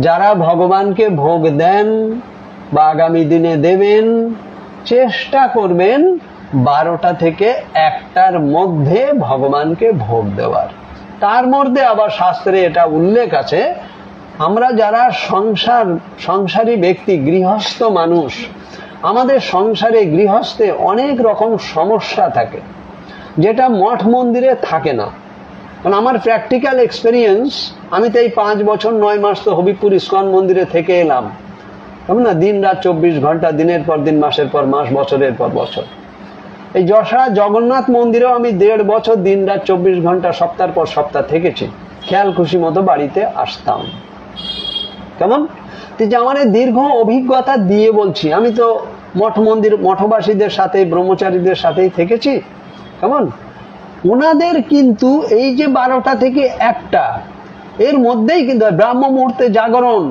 যারা ভগবানকে ভোগ দেন বা আগামী দিনে দেবেন, চেষ্টা করবেন 12টা থেকে 1টার মধ্যে ভগবানকে ভোগ দেওয়ার। তার মধ্যে আবার শাস্ত্রে এটা উল্লেখ আছে, আমরা যারা সংসারী ব্যক্তি, গৃহস্থ মানুষ, আমাদের সংসারে গৃহস্থে অনেক রকম সমস্যা থাকে, যেটা মঠ মন্দিরে থাকে না। কারণ আমার প্র্যাকটিক্যাল এক্সপেরিয়েন্স, আমি তো এই 5 বছর 9 মাস তো হবিপুর ইস্কন মন্দিরে থেকে এলাম, কেমন না? দিন রাত 24 ঘন্টা, দিনের পর দিন, মাসের পর মাস, বছরের পর বছর। এই যশা জগন্নাথ মন্দিরেও আমি 1.5 বছর দিন রাত 24 ঘন্টা, সপ্তাহের পর সপ্তাহ থেকেছি। খেয়াল খুশি মতো বাড়িতে আসতাম। কেমন? যে আমার দীর্ঘ অভিজ্ঞতা দিয়ে বলছি, আমি তো মঠ মন্দির, মঠবাসীদের সাথে, ব্রহ্মচারীদের সাথেই থেকেছি। কেমন? ওনাদের কিন্তু এই যে 12টা থেকে 1টা এর মধ্যেই কিন্তু ব্রাহ্ম মুহূর্তে জাগরণ,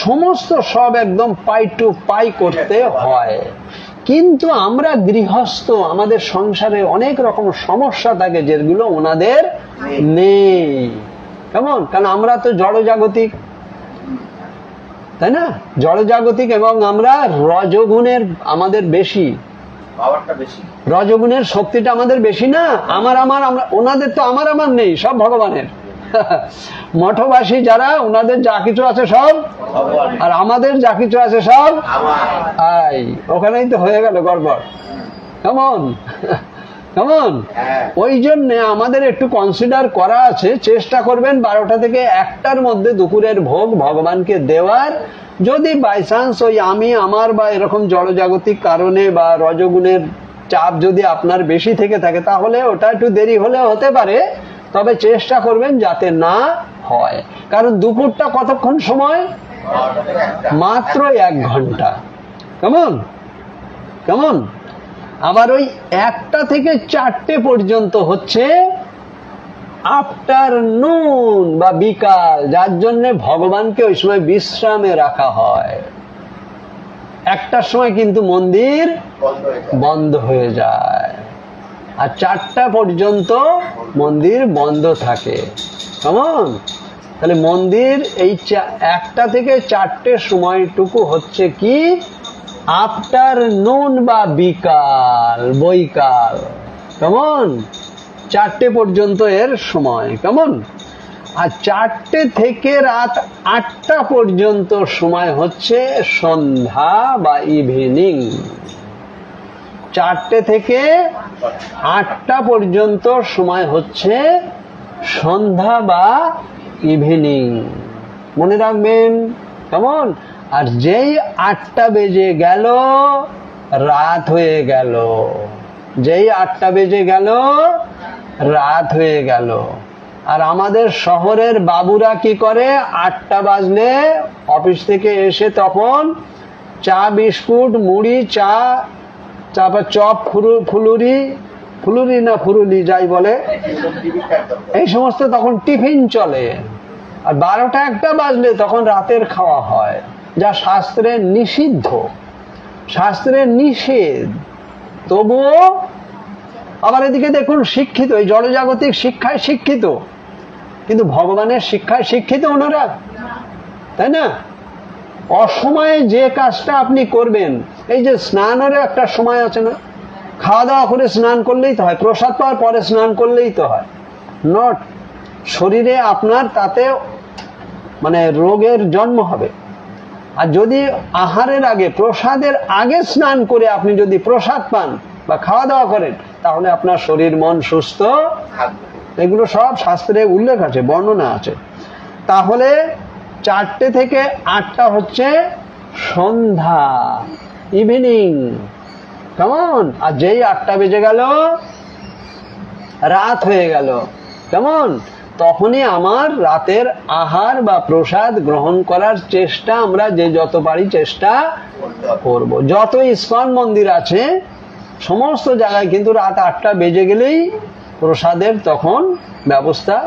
সমস্ত সব একদম পাই টু পাই করতে হয়। কিন্তু আমরা গৃহস্থ, আমাদের সংসারে অনেক রকম সমস্যা থাকে যেগুলো ওনাদের নেই। কেমন? কারণ আমরা তো জড়জাগতিক, তাই না? জড়জাগতিক, এবং আমরা রজগুণের আমাদের বেশি, রজগুণের শক্তিটা আমাদের বেশি না? আমরা ওনাদের তো আমার নেই, সব ভগবানের। মঠবাসী যারা, ওনাদের যা কিছু আছে সব, আর আমাদের যা কিছু আছে সব ওখানেই তো হয়ে গেল গড়বড়। কেমন? কেমন? ওই জন্য আমাদের একটু কনসিডার করা আছে, চেষ্টা করবেন 12টা থেকে 1টার মধ্যে দুপুরের ভোগ ভগবানকে দেওয়ার। যদি বাই চান্স ওই আমার বা এরকম জড়জাগতিক কারণে বা রজগুণের চাপ যদি আপনার বেশি থেকে থাকে, তাহলে ওটা একটু দেরি হলেও হতে পারে, তবে চেষ্টা করবেন যাতে না হয়। কারণ দুপুরটা কতক্ষণ সময়? মাত্র 1 ঘন্টা। কেমন? কেমন? আবার ওই 1টা থেকে 4টে পর্যন্ত হচ্ছে আফটারনুন বা বিকাল, যার জন্য ভগবানকে ওই সময় বিশ্রামে রাখা হয়। 1টার সময় কিন্তু মন্দির বন্ধ হয়ে যায়, আর 4টা পর্যন্ত মন্দির বন্ধ থাকে। কেমন? তাহলে মন্দির এই 1টা থেকে 4টে সময়টুকু হচ্ছে কি? আফটারনুন বা বিকাল, বৈকাল। কেমন? 4টে পর্যন্ত এর সময়। কেমন? আর 4টে থেকে রাত 8টা পর্যন্ত সময় হচ্ছে সন্ধ্যা বা ইভিনিং। 4টে থেকে 8টা পর্যন্ত সময় হচ্ছে সন্ধ্যা বা ইভিনিং, মনে রাখবেন কেমন। আর যেই 8টা বেজে গেল রাত হয়ে গেল, যেই 8টা বেজে গেল রাত হয়ে গেল। আর আমাদের শহরের বাবুরা কি করে, 8টা বাজলে অফিস থেকে এসে তখন চা বিস্কুট মুড়ি চা, তারপর চপ ফুলুরি ফুলুরি না ফুরুলি যাই বলে, এই সমস্ত তখন টিফিন চলে। আর 12টা 1টা বাজলে তখন রাতের খাওয়া হয়, যা শাস্ত্রে নিষিদ্ধ, শাস্ত্রে নিষেধ। তবুও আবার এদিকে দেখুন শিক্ষিত, এই জড়জাগতিক শিক্ষায় শিক্ষিত, কিন্তু ভগবানের শিক্ষায় শিক্ষিত ওনারা, তাই না। অসময়ে যে কাজটা আপনি করবেন, এই যে স্নানেরও একটা সময় আছে না, খাওয়া দাওয়া করে স্নান করলেই তো হয়, প্রসাদ পাওয়ার পরে স্নান করলেই তো হয়, নট শরীরে আপনার তাতে মানে রোগের জন্ম হবে। আর যদি আহারের আগে প্রসাদের আগে স্নান করে আপনি যদি প্রসাদ পান বা খাওয়া দাওয়া করেন, তাহলে আপনার শরীর মন সুস্থ, এগুলো সব শাস্ত্রে উল্লেখ আছে, বর্ণনা আছে। তাহলে 4টে থেকে 8টা হচ্ছে সন্ধ্যা, ইভিনিং, কেমন। আর যেই 8টা বেজে গেল রাত হয়ে গেল, কেমন, তখনই আমার রাতের আহার বা প্রসাদ গ্রহণ করার চেষ্টা আমরা যে যত পারি চেষ্টা করব। যত ইস্কন মন্দির আছে সমস্ত জায়গায় কিন্তু রাত 8টা বেজে গেলেই প্রসাদের তখন ব্যবস্থা,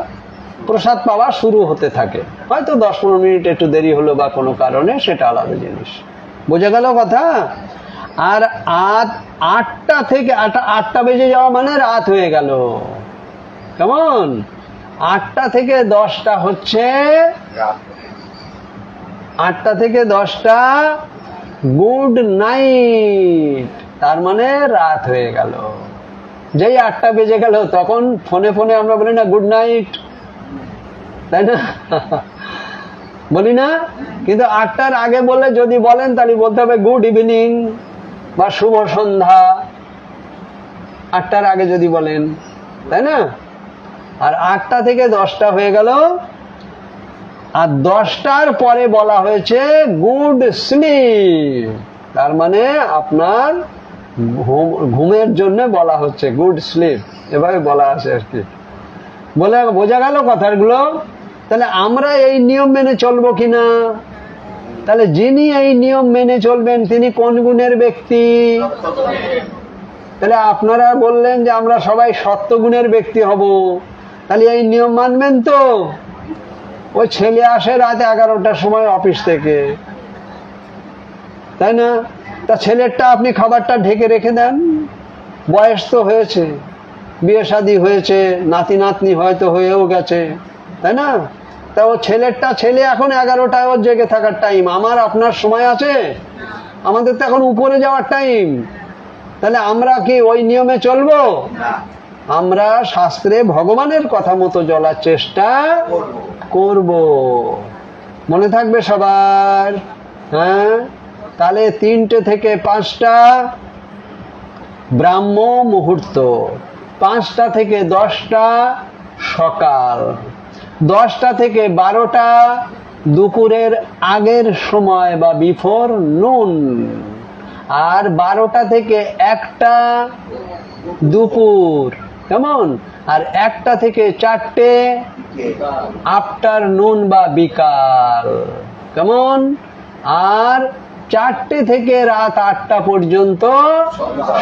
প্রসাদ পাওয়া শুরু হতে থাকে। হয়তো 10-15 মিনিট একটু দেরি হলো বা কোনো কারণে, সেটা আলাদা জিনিস। বোঝা গেল কথা। আর 8টা থেকে 8টা বেজে যাওয়া মানে রাত হয়ে গেল, কেমন। 8টা থেকে 10টা হচ্ছে, 8টা থেকে 10টা গুড নাইট, তার মানে রাত হয়ে গেল। যেই 8টা বেজে গেল তখন ফোনে ফোনে আমরা বলি না গুড নাইট, তাই না, বলি না। কিন্তু 8টার আগে বলে যদি বলেন তাহলে বলতে হবে গুড ইভিনিং বা শুভ সন্ধ্যা, 8টার আগে যদি বলেন, তাই না। আর 8টা থেকে 10টা হয়ে গেল, আর 10টার পরে বলা হয়েছে গুড স্লিপ, তার মানে আপনার ঘুমের জন্য বলা হচ্ছে গুড স্লিপ, এভাবে বলা আছে আর কি। বলে বোঝা গেল কথাগুলো। তাহলে আমরা এই নিয়ম মেনে চলবো কিনা, তাহলে যিনি এই নিয়ম মেনে চলবেন তিনি কোন গুণের ব্যক্তি। তাহলে আপনারা বললেন যে আমরা সবাই সত্যগুণের ব্যক্তি হব, তাহলে এই নিয়ম মানবেন তো। ওই ছেলে আসে রাত 11টার সময় অফিস থেকে, তাই না, তা ছেলেরটা আপনি খাবারটা ঢেকে রেখে দেন, বয়স তো হয়েছে, বিয়ে শাদী হয়েছে, নাতি নাতনি হয়তো হয়েও গেছে, তাই না। তা ও ছেলেরটা, ছেলে এখন 11টায় ওর জেগে থাকার টাইম, আমার আপনার সময় আছে, আমাদের তো এখন উপরে যাওয়ার টাইম। তাহলে আমরা কি ওই নিয়মে চলবো? আমরা শাস্ত্রে ভগবানের কথা মতো চলার চেষ্টা করব, মনে থাকবে সবার। হ্যাঁ, তাহলে 3টে থেকে 5টা ব্রাহ্ম মুহূর্ত, 5টা থেকে 10টা সকাল, 10টা থেকে 12টা দুপুরের আগের সময় বা বিফোর নুন, আর 12টা থেকে 1টা দুপুর, কেমন। আর 1টা থেকে 4টে আফটারনুন বা বিকাল, কেমন। আর 4টে থেকে রাত 8টা পর্যন্ত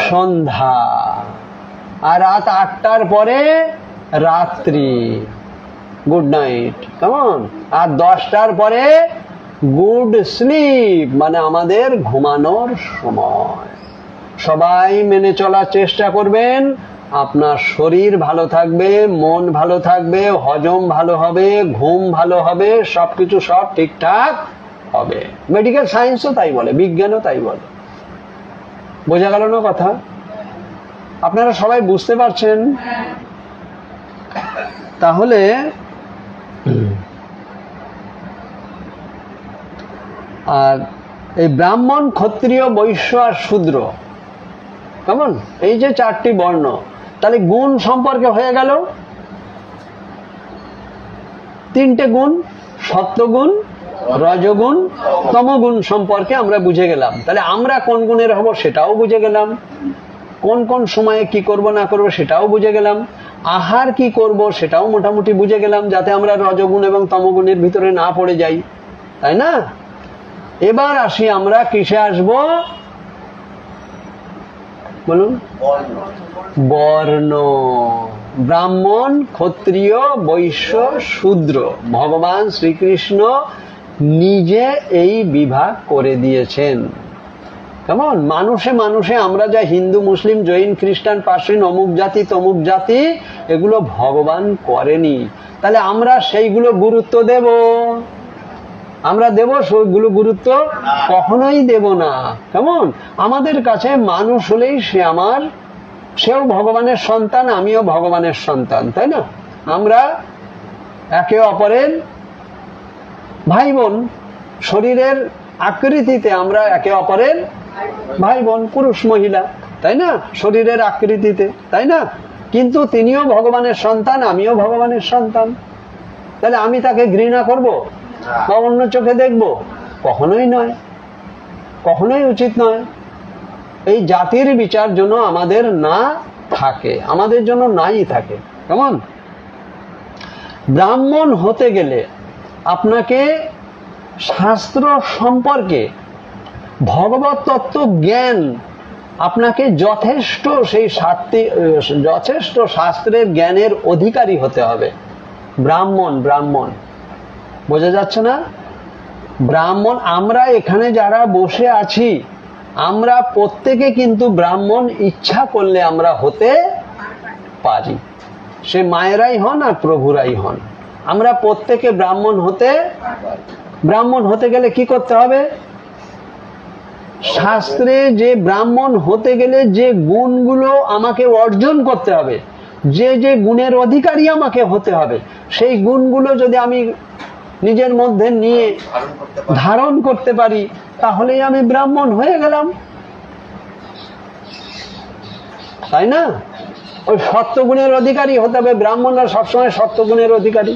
সন্ধ্যা, আর রাত 8টার পরে রাত্রি, গুড নাইট, কেমন। আর 10টার পরে গুড স্লিপ, মানে আমাদের ঘুমানোর সময়। সবাই মেনে চলার চেষ্টা করবেন, আপনার শরীর ভালো থাকবে, মন ভালো থাকবে, হজম ভালো হবে, ঘুম ভালো হবে, সবকিছু সব ঠিকঠাক হবে। মেডিকেল সায়েন্সও তাই বলে, বিজ্ঞানও তাই বলে। বোঝা গেল না কথা? আপনারা সবাই বুঝতে পারছেন? তাহলে আর এই ব্রাহ্মণ, ক্ষত্রিয়, বৈশ্য আর শূদ্র, কেমন, এই যে 4টি বর্ণ, তাহলে গুণ সম্পর্কে হয়ে গেল 3টে গুণ, সত্ত্বগুণ, রজগুণ, তমগুণ সম্পর্কে আমরা বুঝে গেলাম। তাহলে আমরা কোন গুণের হব সেটাও বুঝে গেলাম, কোন কোন সময়ে কি করব না করব সেটাও বুঝে গেলাম, আহার কি করব সেটাও মোটামুটি বুঝে গেলাম, যাতে আমরা রজগুণ এবং তমগুণের ভিতরে না পড়ে যাই, তাই না? এবার আসি আমরা কিসে আসব, বলুন? বর্ণ। ব্রাহ্মণ, ক্ষত্রিয়, বৈশ্য, শূদ্র ভগবান শ্রীকৃষ্ণ নিজে এই বিভাগ করে দিয়েছেন। কেমন? মানুষে মানুষে আমরা যা হিন্দু, মুসলিম, জৈন, খ্রিস্টান, পার্সিয়ান, অমুক জাতি তমুক জাতি, এগুলো ভগবান করেনি। তাহলে আমরা সেইগুলো গুরুত্ব দেব? আমরা দেব সেগুলো গুরুত্ব? কখনোই দেব না। কেমন? আমাদের কাছে মানুষ হলেই সেও ভগবানের সন্তান, আমিও ভগবানের সন্তান, তাই না? আমরা একে অপরের ভাই বোন, শরীরের আকৃতিতে আমরা একে অপরের ভাই বোন, পুরুষ মহিলা, তাই না? শরীরের আকৃতিতে, তাই না? কিন্তু তিনিও ভগবানের সন্তান, আমিও ভগবানের সন্তান। তাহলে আমি তাকে ঘৃণা করব বা অন্য চোখে দেখব? কখনোই নয়, কখনোই উচিত নয়। এই জাতির বিচার জন্য আমাদের না থাকে, আমাদের জন্য নাই থাকে। কেমন? ব্রাহ্মণ হতে গেলে আপনাকে শাস্ত্র সম্পর্কে, ভগবত তত্ত্ব জ্ঞান আপনাকে যথেষ্ট, যথেষ্ট শাস্ত্রের জ্ঞানের অধিকারী হতে হবে। ব্রাহ্মণ, ব্রাহ্মণ বোঝা যাচ্ছে না? ব্রাহ্মণ, আমরা এখানে যারা বসে আছি, আমরা প্রত্যেকে কিন্তু ব্রাহ্মণ ইচ্ছা করলে আমরা হতে পারি। সে মায়েরাই হন আর প্রভুরাই হন, আমরা প্রত্যেকে ব্রাহ্মণ হতে গেলে কি করতে হবে? শাস্ত্রে যে ব্রাহ্মণ হতে গেলে যে গুণগুলো আমাকে অর্জন করতে হবে, যে যে গুণের অধিকারী আমাকে হতে হবে, সেই গুণগুলো যদি আমি নিজের মধ্যে নিয়ে ধারণ করতে পারি, তাহলেই আমি ব্রাহ্মণ হয়ে গেলাম, তাই না? ওই সত্যগুণের অধিকারী হতে হবে। ব্রাহ্মণরা সবসময় সত্যগুণের অধিকারী।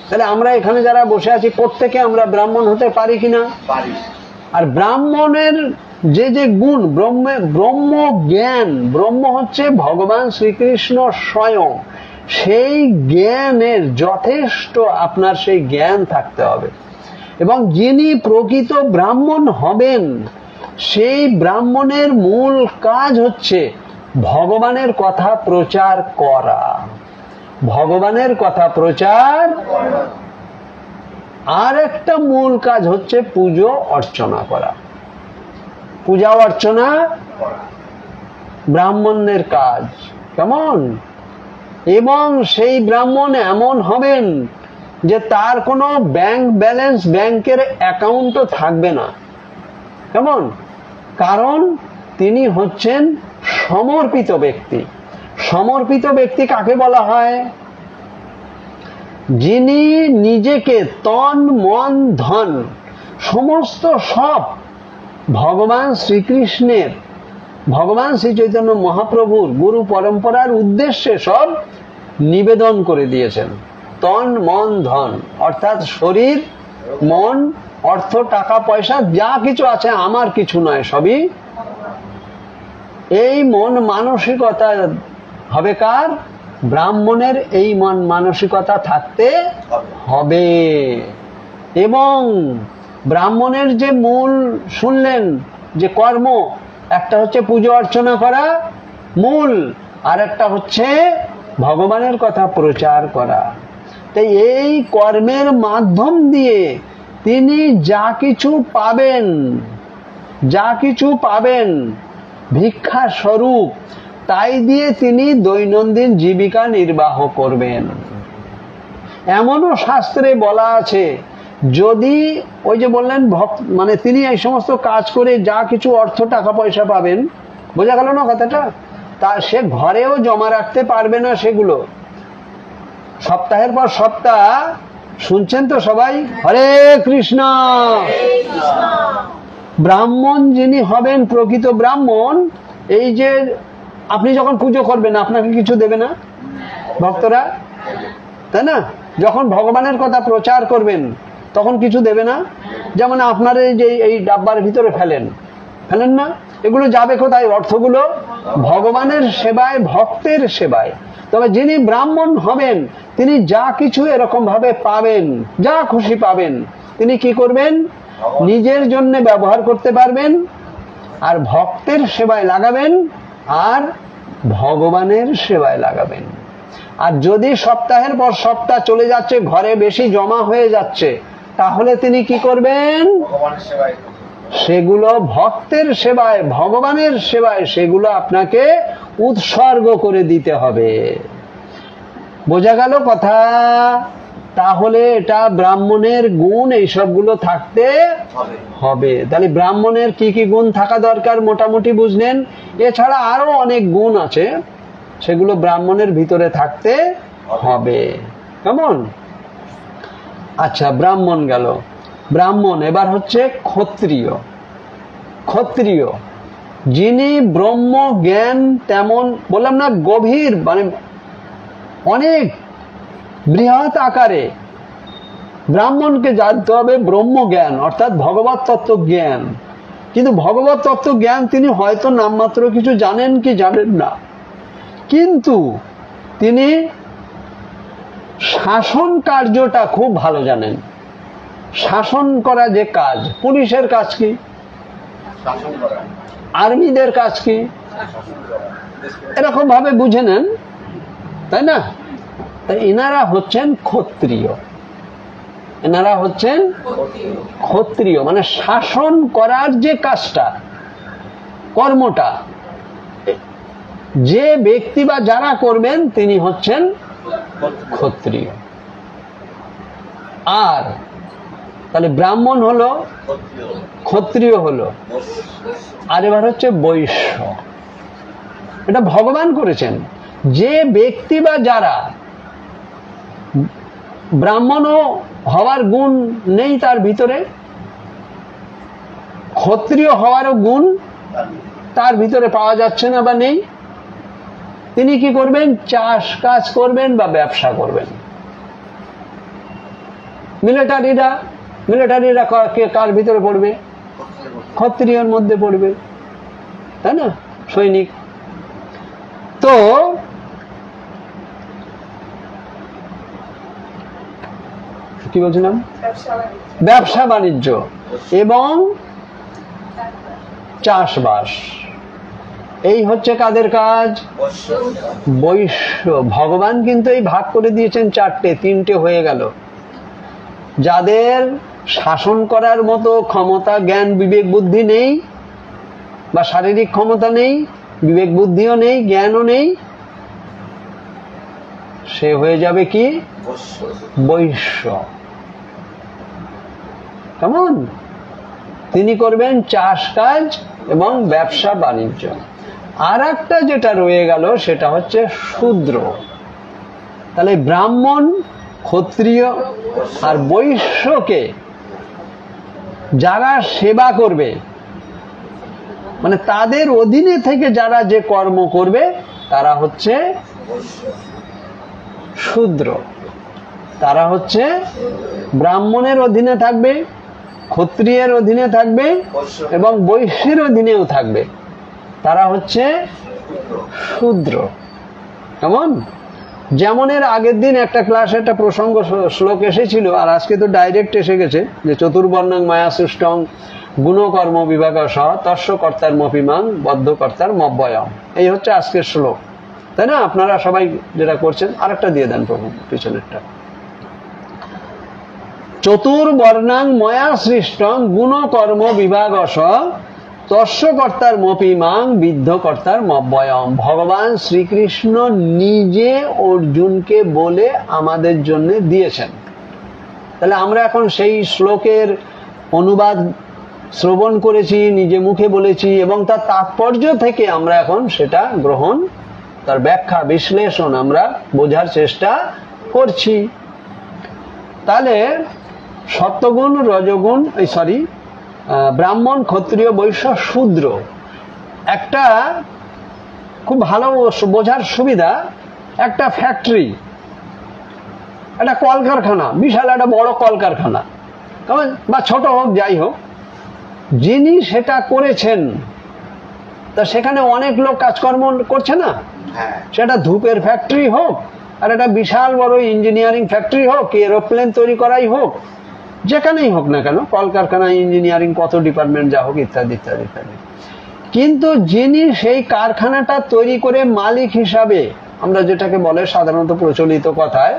তাহলে আমরা এখানে যারা বসে আছি প্রত্যেকে আমরা ব্রাহ্মণ হতে পারি কিনা? পারি। আর ব্রাহ্মণের যে যে গুণ, ব্রহ্ম জ্ঞান, ব্রহ্ম হচ্ছে ভগবান শ্রীকৃষ্ণ স্বয়ং, সেই জ্ঞানের যথেষ্ট আপনার সেই জ্ঞান থাকতে হবে। এবং যিনি প্রকৃত ব্রাহ্মণ হবেন, সেই ব্রাহ্মণের মূল কাজ হচ্ছে ভগবানের কথা প্রচার করা, ভগবানের কথা প্রচার। আর একটা মূল কাজ হচ্ছে পুজো অর্চনা করা, পূজা অর্চনা ব্রাহ্মণের কাজ। কেমন? এবং সেই ব্রাহ্মণ এমন হবেন যে তার কোনো ব্যাংক ব্যালেন্স, ব্যাংকের অ্যাকাউন্টও থাকবে না। কেমন? কারণ তিনি হচ্ছেন সমর্পিত ব্যক্তি। সমর্পিত ব্যক্তি কাকে বলা হয়? যিনি নিজেকে তন মন ধন সমস্ত সব ভগবান শ্রীকৃষ্ণের, ভগবান শ্রী চৈতন্য মহাপ্রভুর গুরু পরম্পরার উদ্দেশ্যে সব নিবেদন করে দিয়েছেন। তন মন ধন অর্থাৎ শরীর, মন, অর্থ, টাকা পয়সা যা কিছু আছে আমার কিছু নয়, সবই এই মন মানসিকতা হবে কার? ব্রাহ্মণের এই মন মানসিকতা থাকতে হবে। এবং ব্রাহ্মণের যে মূল শুনলেন যে কর্ম, একটা হচ্ছে পুজো অর্চনা করা মূল, আর একটা হচ্ছে ভগবানের কথা প্রচার করা। তাই এই কর্মের মাধ্যম দিয়ে তিনি যা কিছু পাবেন ভিক্ষা স্বরূপ, তাই দিয়ে তিনি দৈনন্দিন জীবিকা নির্বাহ করবেন। এমনও শাস্ত্রে বলা আছে, যদি ওই যে বললেন মানে তিনি এই সমস্ত কাজ করে যা কিছু অর্থ টাকা পয়সা পাবেন, বোঝা গেল না কথাটা? তা সে ঘরেও জমা রাখতে পারবে না, সেগুলো সপ্তাহের পর সপ্তাহ শুনছেন তো সবাই? হরে কৃষ্ণ। ব্রাহ্মণ যিনি হবেন, প্রকৃত ব্রাহ্মণ, এই যে আপনি যখন পুজো করবেন আপনাকে কিছু দেবে না ভক্তরা, তাই না? যখন ভগবানের কথা প্রচার করবেন তখন কিছু দেবে না? যেমন আপনার এই যে এই ডাব্বার ভিতরে ফেলেন না, এগুলো যাবে কোথায়? অর্থগুলো ভগবানের সেবায়, ভক্তের সেবায়। তবে যিনি ব্রাহ্মণ হবেন তিনি যা কিছু এরকম ভাবে পাবেন, যা খুশি পাবেন, তিনি কি করবেন? নিজের জন্য ব্যবহার করতে পারবেন, আর ভক্তের সেবায় লাগাবেন, আর ভগবানের সেবায় লাগাবেন। আর যদি সপ্তাহের পর সপ্তাহ চলে যাচ্ছে, ঘরে বেশি জমা হয়ে যাচ্ছে, তাহলে তিনি কি করবেন? সেগুলো ভক্তের সেবায়, ভগবানের সেবায়, সেগুলো আপনাকে উৎসর্গ করে দিতে হবে। বোঝা গেল কথা? তাহলে এটা ব্রাহ্মণের গুণ, এই সবগুলো থাকতে হবে। তাহলে ব্রাহ্মণের কি কি গুণ থাকা দরকার মোটামুটি বুঝলেন। এছাড়া আরো অনেক গুণ আছে, সেগুলো ব্রাহ্মণের ভিতরে থাকতে হবে। কেমন? আচ্ছা, ব্রাহ্মণ গেল। ব্রাহ্মণ এবার হচ্ছে ক্ষত্রিয়। ক্ষত্রিয় যিনি ব্রহ্ম জ্ঞান, তেমন বললাম না, গভীর, মানে অনেক বৃহৎ আকারে ব্রাহ্মণকে জানতে হবে ব্রহ্ম জ্ঞান, অর্থাৎ ভগবত তত্ত্ব জ্ঞান। কিন্তু ভগবত তত্ত্ব জ্ঞান তিনি হয়তো নামমাত্র কিছু জানেন কি জানেন না, কিন্তু তিনি শাসন কার্যটা খুব ভালো জানেন। শাসন করা যে কাজ, পুলিশের কাজ কি, আর্মিদের কাজ কি, এরকম ভাবে বুঝে নেন, তাই না? এনারা হচ্ছেন ক্ষত্রিয়। এনারা হচ্ছেন ক্ষত্রিয়, মানে শাসন করার যে কাজটা, কর্মটা যে ব্যক্তি বা যারা করবেন তিনি হচ্ছেন ক্ষত্রিয়। আর তাহলে ব্রাহ্মণ হলো, ক্ষত্রিয় হলো, আর এবার হচ্ছে বৈশ্য। এটা ভগবান করেছেন। যে ব্যক্তি বা যারা ব্রাহ্মণও হওয়ার গুণ নেই তার ভিতরে, ক্ষত্রিয় হওয়ারও গুণ তার ভিতরে পাওয়া যাচ্ছে না বা নেই, তিনি কি করবেন? চাষ কাজ করবেন বা ব্যবসা করবেন। মিলিটারিরা কার ভিতরে পড়বে? ক্ষত্রিয়র মধ্যে পড়বে, তাই না? সৈনিক। তো কি বলছিলাম? ব্যবসা বাণিজ্য এবং চাষবাস, এই হচ্ছে কাদের কাজ? বৈশ্য। ভগবান কিন্তু এই ভাগ করে দিয়েছেন চারটে, তিনটে হয়ে গেল। যাদের শাসন করার মতো ক্ষমতা, জ্ঞান, বিবেক, বুদ্ধি নেই, বা শারীরিক ক্ষমতা নেই, বিবেক বুদ্ধিও নেই, জ্ঞানও নেই, সে হয়ে যাবে কি? বৈশ্য। কেমন? তিনি করবেন চাষ কাজ এবং ব্যবসা বাণিজ্য। আর একটা যেটা রয়ে গেল সেটা হচ্ছে শূদ্র। তাহলে ব্রাহ্মণ, ক্ষত্রিয় আর বৈশ্যকে যারা সেবা করবে, মানে তাদের অধীনে থেকে যারা যে কর্ম করবে, তারা হচ্ছে শূদ্র। তারা হচ্ছে ব্রাহ্মণের অধীনে থাকবে, ক্ষত্রিয়ের অধীনে থাকবে এবং বৈশ্যের অধীনেও থাকবে। তারা হচ্ছে শূদ্র। কেমন? যেমন এর আগের দিন একটা ক্লাসে একটা প্রসঙ্গ শ্লোক এসেছিল, আর আজকে তো ডাইরেক্ট এসে গেছে, যে চতুর্বর্ণং মায়া সৃষ্টং গুণকর্ম বিভাগ সহ তস্য কর্তার মপিমাং বদ্ধকর্তার মব্যয়ম। এই হচ্ছে আজকের শ্লোক, তাই না? আপনারা সবাই যেটা করছেন, আরেকটা দিয়ে দেন প্রভু, পিছনেরটা। চতুর্বর্ণাং ময়া সৃষ্টং গুণকর্ম বিভাগশ তস্য কর্তার মপিমাং বিদ্ধ কর্তার মব্যয়ম। ভগবান শ্রীকৃষ্ণ নিজে অর্জুনকে বলে আমাদের জন্য দিয়েছেন। তাহলে আমরা এখন সেই শ্লোকের অনুবাদ শ্রবণ করেছি, নিজে মুখে বলেছি, এবং তার তাৎপর্য থেকে আমরা এখন সেটা গ্রহণ, তার ব্যাখ্যা বিশ্লেষণ আমরা বোঝার চেষ্টা করছি। তাহলে সত্যগুণ রজগুণ ব্রাহ্মণ ক্ষত্রিয় বৈশ্য শূদ্র, একটা খুব ভালো বোঝার সুবিধা, একটা ফ্যাক্টরি, একটা কলকারখানা, বিশাল একটা বড় কলকারখানা বা ছোট হোক যাই হোক, যিনি সেটা করেছেন তা সেখানে অনেক লোক কাজকর্ম করছে না, সেটা ধূপের ফ্যাক্টরি হোক আর একটা বিশাল বড় ইঞ্জিনিয়ারিং ফ্যাক্টরি হোক, এরোপ্লেন তৈরি করাই হোক, যেখানেই হোক না কেন, কলকারখানা, ইঞ্জিনিয়ারিং, কত ডিপার্টমেন্ট যা হোক, ইত্যাদি ইত্যাদি ইত্যাদি। কিন্তু যিনি সেই কারখানাটা তৈরি করে মালিক হিসাবে, আমরা যেটাকে বলে সাধারণত প্রচলিত কথায়,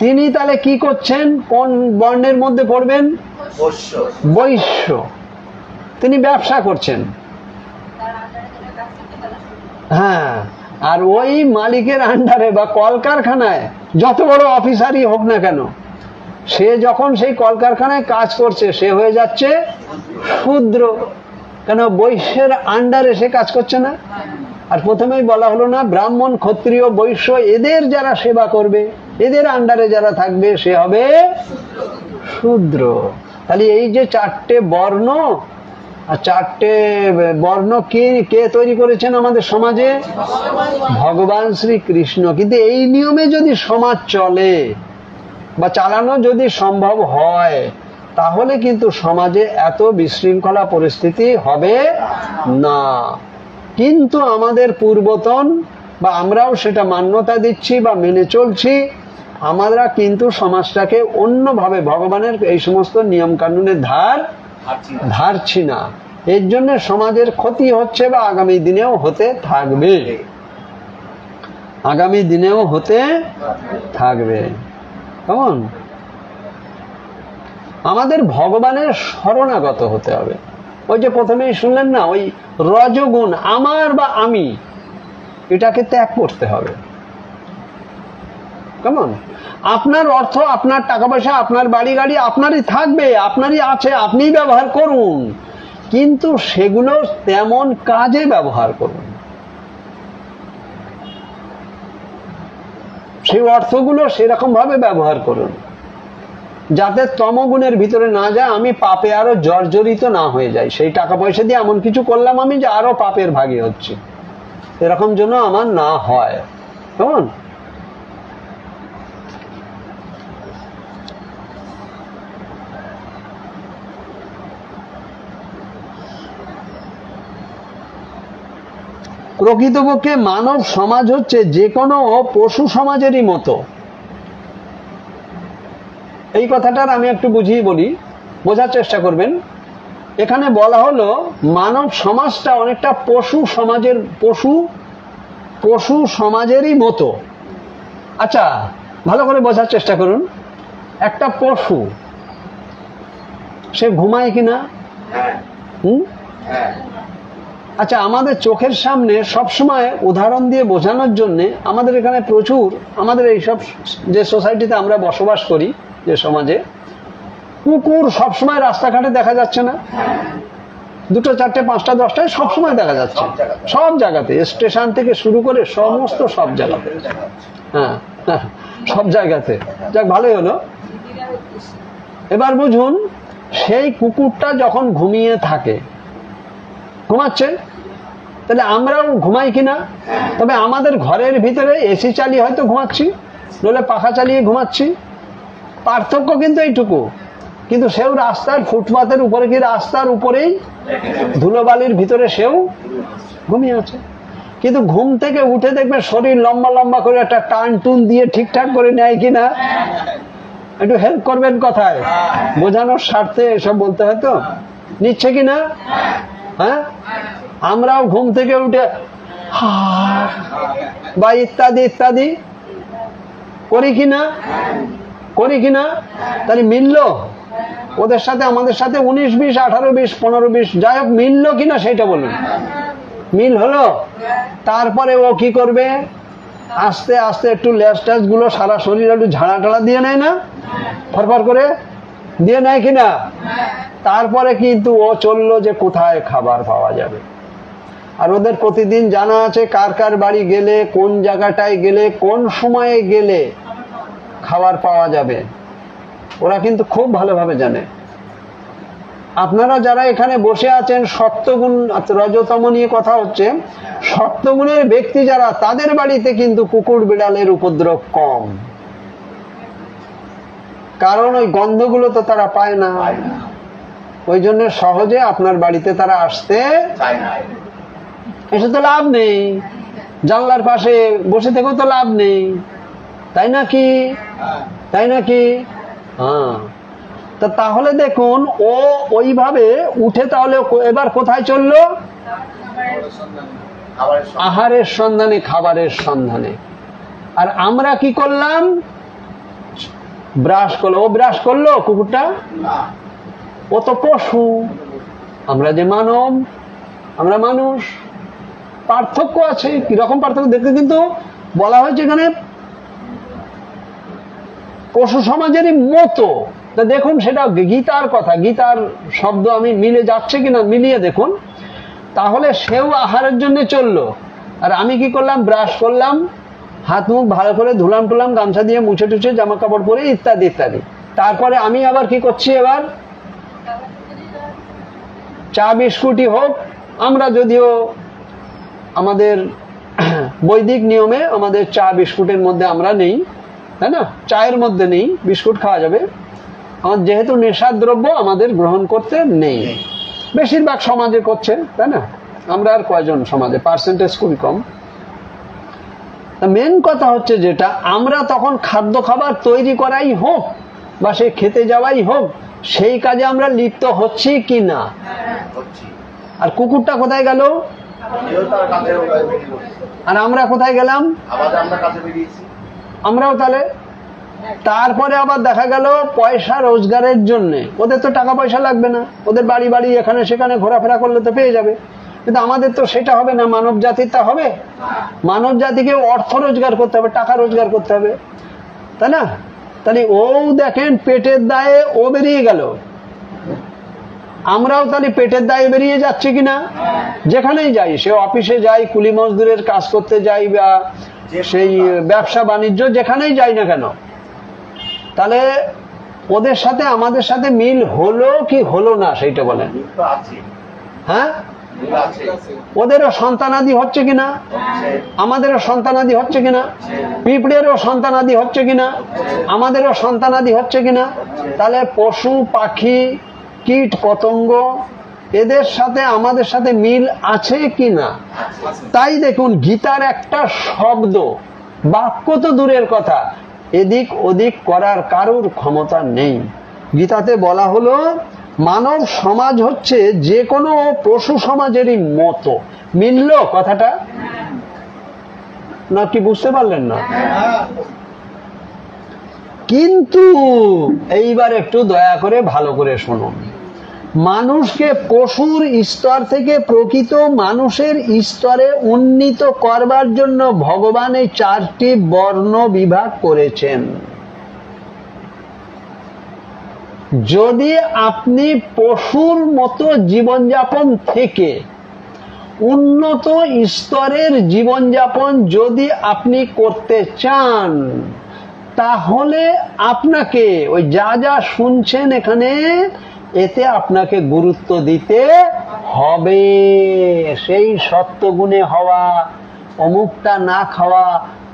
তিনি তাহলে কি করছেন? কোন বর্ণের মধ্যে পড়বেন? বৈশ্য। তিনি ব্যবসা করছেন। হ্যাঁ, আর ওই মালিকের আন্ডারে বা কলকারখানায় যত বড় অফিসারই হোক না কেন, সে যখন সেই কলকারখানায় কাজ করছে সে হয়ে যাচ্ছে শূদ্র। কেন? বৈশ্যের আন্ডারে সে কাজ করছে না। আর প্রথমেই বলা হলো না, ব্রাহ্মণ ক্ষত্রিয় বৈশ্য এদের যারা সেবা করবে, এদের আন্ডারে যারা থাকবে সে হবে শূদ্র। তাহলে এই যে চারটে বর্ণ, আর চারটে বর্ণ কে তৈরি করেছেন আমাদের সমাজে? ভগবান শ্রীকৃষ্ণ। কিন্তু এই নিয়মে যদি সমাজ চলে বা চালানো যদি সম্ভব হয়, তাহলে কিন্তু সমাজে এত বিশৃঙ্খলা পরিস্থিতি হবে না। কিন্তু আমাদের পূর্বতন বা আমরাও সেটা মান্যতা দিচ্ছি বা মেনে চলছি, আমরা কিন্তু সমাজটাকে অন্যভাবে ভগবানের এই সমস্ত নিয়ম কানুনের ধারছি না। এর জন্য সমাজের ক্ষতি হচ্ছে বা আগামী দিনেও হতে থাকবে, আগামী দিনেও হতে থাকবে। কেমন? আমাদের ভগবানের শরণাগত হতে হবে। ওই যে প্রথমেই শুনলেন না, ওই রজগুণ, আমার বা আমি, এটাকে ত্যাগ করতে হবে। কেমন? আপনার অর্থ, আপনার টাকা পয়সা, আপনার বাড়ি গাড়ি আপনারই থাকবে, আপনারই আছে, আপনিই ব্যবহার করুন, কিন্তু সেগুলো তেমন কাজে ব্যবহার করুন। সেই অর্থগুলো সেরকম ভাবে ব্যবহার করুন যাতে তমগুণের ভিতরে না যায়, আমি পাপে আরো জর্জরিত না হয়ে যাই। সেই টাকা পয়সা দিয়ে এমন কিছু করলাম আমি যে আরো পাপের ভাগী হচ্ছে, এরকম যেন আমার না হয়। কেমন? প্রকৃতপক্ষে মানব সমাজ হচ্ছে যে কোনো পশু সমাজেরই মতো। এই কথাটার আমি একটু বুঝিয়ে বলি, বোঝার চেষ্টা করবেন। এখানে বলা হলো মানব সমাজটা অনেকটা পশু সমাজেরই মতো। আচ্ছা, ভালো করে বোঝার চেষ্টা করুন। একটা পশু, সে ঘুমায় কিনা? আচ্ছা, আমাদের চোখের সামনে সবসময় উদাহরণ দিয়ে বোঝানোর জন্য আমাদের এখানে প্রচুর, আমাদের এইসব যে সোসাইটিতে আমরা বসবাস করি, যে সমাজে, কুকুর সবসময় রাস্তাঘাটে দেখা যাচ্ছে না? দুটো, চারটে, পাঁচটা, দশটায় সবসময় দেখা যাচ্ছে, সব জায়গাতে, স্টেশন থেকে শুরু করে সমস্ত সব জায়গাতে। হ্যাঁ, সব জায়গাতে। যাক, ভালোই হলো। এবার বুঝুন, সেই কুকুরটা যখন ঘুমিয়ে থাকে, ঘুমাচ্ছে, তাহলে আমরাও ঘুমাই কিনা? তবে আমাদের ঘরের ভিতরে এসি চালিয়ে হয়তো ঘুমাচ্ছি, নইলে পাখা চালিয়ে ঘুমাচ্ছি, পার্থক্য কিন্তু এইটুকু। কিন্তু সেও রাস্তার ফুটপাতের উপরে কি রাস্তার উপরেই ধুলোবালির ভিতরে সেও ঘুমিয়ে আছে। কিন্তু ঘুম থেকে উঠে দেখবে শরীর লম্বা লম্বা করে একটা টান টুন দিয়ে ঠিকঠাক করে নেয় কিনা? একটু হেল্প করবেন কথায়, বোঝানোর স্বার্থে এসব বলতে হয় তো। নিচ্ছে কিনা? হ্যাঁ, আমরাও ঘুম থেকে উঠে বা ইত্যাদি ইত্যাদি করি কিনা? করি কিনা? তাহলে মিললো ওদের সাথে আমাদের সাথে? 19, 20, 18, 20, 15, 20, যাই হোক, মিললো কিনা সেটা বলুন। মিল হলো? তারপরে ও কি করবে? আস্তে আস্তে একটু লেজ টেজ গুলো সারা শরীর একটু ঝাড়া টাড়া দিয়ে নেয় না? ফরফর করে দিয়ে নেয় কিনা? তারপরে কিন্তু ও চললো যে কোথায় খাবার পাওয়া যাবে। আর ওদের প্রতিদিন জানা আছে কার কার বাড়ি গেলে, কোন জায়গাটায় গেলে, কোন সময়ে গেলে খাবার পাওয়া যাবে। ওরা কিন্তু খুব ভালোভাবে জানে। আপনারা যারা এখানে বসে আছেন, সত্যগুণ রজতম নিয়ে কথা হচ্ছে, সত্যগুণের ব্যক্তি যারা, তাদের বাড়িতে কিন্তু কুকুর বিড়ালের উপদ্রব কম, কারণ ওই গন্ধগুলো তো তারা পায় না। ওই জন্য সহজে আপনার বাড়িতে তারা আসতে চায় না। এসে তো লাভ নেই, জানলার পাশে বসে থেকেও তো লাভ নেই, তাই নাকি? তাই নাকি? হ্যাঁ। তাহলে দেখুন, ও ওইভাবে উঠে তাহলে এবার কোথায় চললো? আহারের সন্ধানে, খাবারের সন্ধানে। আর আমরা কি করলাম? ব্রাশ করলো। ও ব্রাশ করলো কুকুরটা? ও তো পশু, আমরা যে মানব, আমরা মানুষ। পার্থক্য আছে, কিরকম পার্থক্য দেখতে কিন্তু বলা হয়েছে এখানে পশু সমাজেরই মতো। তা দেখুন, সেটা গীতার কথা, গীতার শব্দ আমি মিলে যাচ্ছে কিনা মিলিয়ে দেখুন। তাহলে সেও আহারের জন্য চললো, আর আমি কি করলাম? ব্রাশ করলাম, হাত মুখ ভালো করে ধুলাম টুলাম, গামছা দিয়ে মুছে টুছে, জামা কাপড় পরে, ইত্যাদি ইত্যাদি। তারপরে আমি আবার কি করছি? এবার চা বিস্কুটই হোক, আমরা যদিও আমাদের বৈদিক নিয়মে আমাদের চা বিস্কুটের মধ্যে আমরা নেই, তাই না? চায়ের মধ্যে নেই, বিস্কুট খাওয়া যাবে। আমার যেহেতু নেশার দ্রব্য আমাদের গ্রহণ করতে নেই, বেশিরভাগ সমাজে করছে, তাই না? আমরা আর কয়জন সমাজে, পার্সেন্টেজ খুবই কম। মেন কথা হচ্ছে যেটা, আমরা তখন খাদ্য খাবার তৈরি করাই হোক বা সে খেতে যাওয়াই হোক, সেই কাজে আমরা লিপ্ত হচ্ছি কি না? আর কুকুরটা কোথায় গেল? আর আমরা কোথায় গেলাম? আমরাও তাহলে। তারপরে আবার দেখা গেল পয়সা রোজগারের জন্য, ওদের তো টাকা পয়সা লাগবে না, ওদের বাড়ি বাড়ি এখানে সেখানে ঘোরাফেরা করলে তো পেয়ে যাবে। কিন্তু আমাদের তো সেটা হবে না, মানব জাতির তা হবে। মানব জাতিকে অর্থ রোজগার করতে হবে, টাকা রোজগার করতে হবে, তাই না? তাহলে ও দেখেন পেটের দায়ে ও বেরিয়ে গেল, আমরাও তাহলে পেটের দায়ে বেরিয়ে যাচ্ছি কিনা? যেখানেই যাই, সে অফিসে যাই, কুলি মজদুরের কাজ করতে যাই, বা সেই ব্যবসা বাণিজ্য যেখানেই যাই না কেন, তাহলে ওদের সাথে আমাদের সাথে মিল হলো কি হলো না সেইটা বলেন। হ্যাঁ, ওদেরও সন্তানাদি হচ্ছে কিনা? আমাদেরও সন্তানাদি হচ্ছে কিনা? পিঁপড়েরও সন্তানাদি হচ্ছে কিনা? আমাদেরও সন্তানাদি হচ্ছে কিনা? তাহলে পশু পাখি কীট পতঙ্গ এদের সাথে আমাদের সাথে মিল আছে কিনা? তাই দেখুন, গীতার একটা শব্দ বাক্য তো দূরের কথা, এদিক ওদিক করার কারোর ক্ষমতা নেই। গীতাতে বলা হলো মানব সমাজ হচ্ছে যে কোনো পশু সমাজেরই মতো। মিলল কথাটা? না কি বুঝতে পারলেন না? কিন্তু এইবার একটু দয়া করে ভালো করে শুনুন। মানুষকে পশুর স্তর থেকে প্রকৃত মানুষের স্তরে উন্নীত করবার জন্য ভগবান এই 4টি বর্ণ বিভাগ করেছেন। যদি আপনি পশুর মতো জীবনযাপন থেকে উন্নত স্তরের জীবনযাপন যদি আপনি করতে চান, তাহলে আপনাকে ওই যা যা শুনছেন এখানে, এতে আপনাকে গুরুত্ব দিতে হবে। সেই সত্যগুণে হওয়া, অমুকটা না খাওয়া,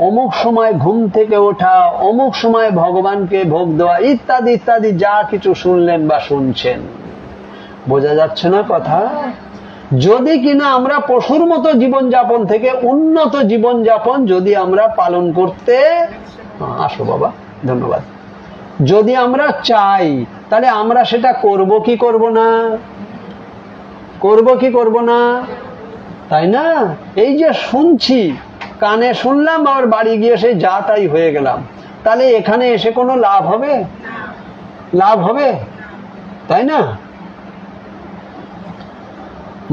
অমুক সময় ঘুম থেকে ওঠা, অমুক সময় ভগবানকে ভোগ দেওয়া, ইত্যাদি ইত্যাদি যা কিছু শুনলেন বা শুনছেন, বোঝা যাচ্ছে না কথা? যদি কিনা আমরা পশুর মতো জীবনযাপন থেকে উন্নত জীবনযাপন যদি আমরা পালন করতে, আসো বাবা, ধন্যবাদ, যদি আমরা চাই, তাহলে আমরা সেটা করব কি করব না? করব কি করব না? তাই না? এই যে শুনছি, কানে শুনলাম, আবার বাড়ি গিয়ে সেই যা তাই হয়ে গেলাম, তাহলে এখানে এসে কোনো লাভ হবে? লাভ হবে? তাই না?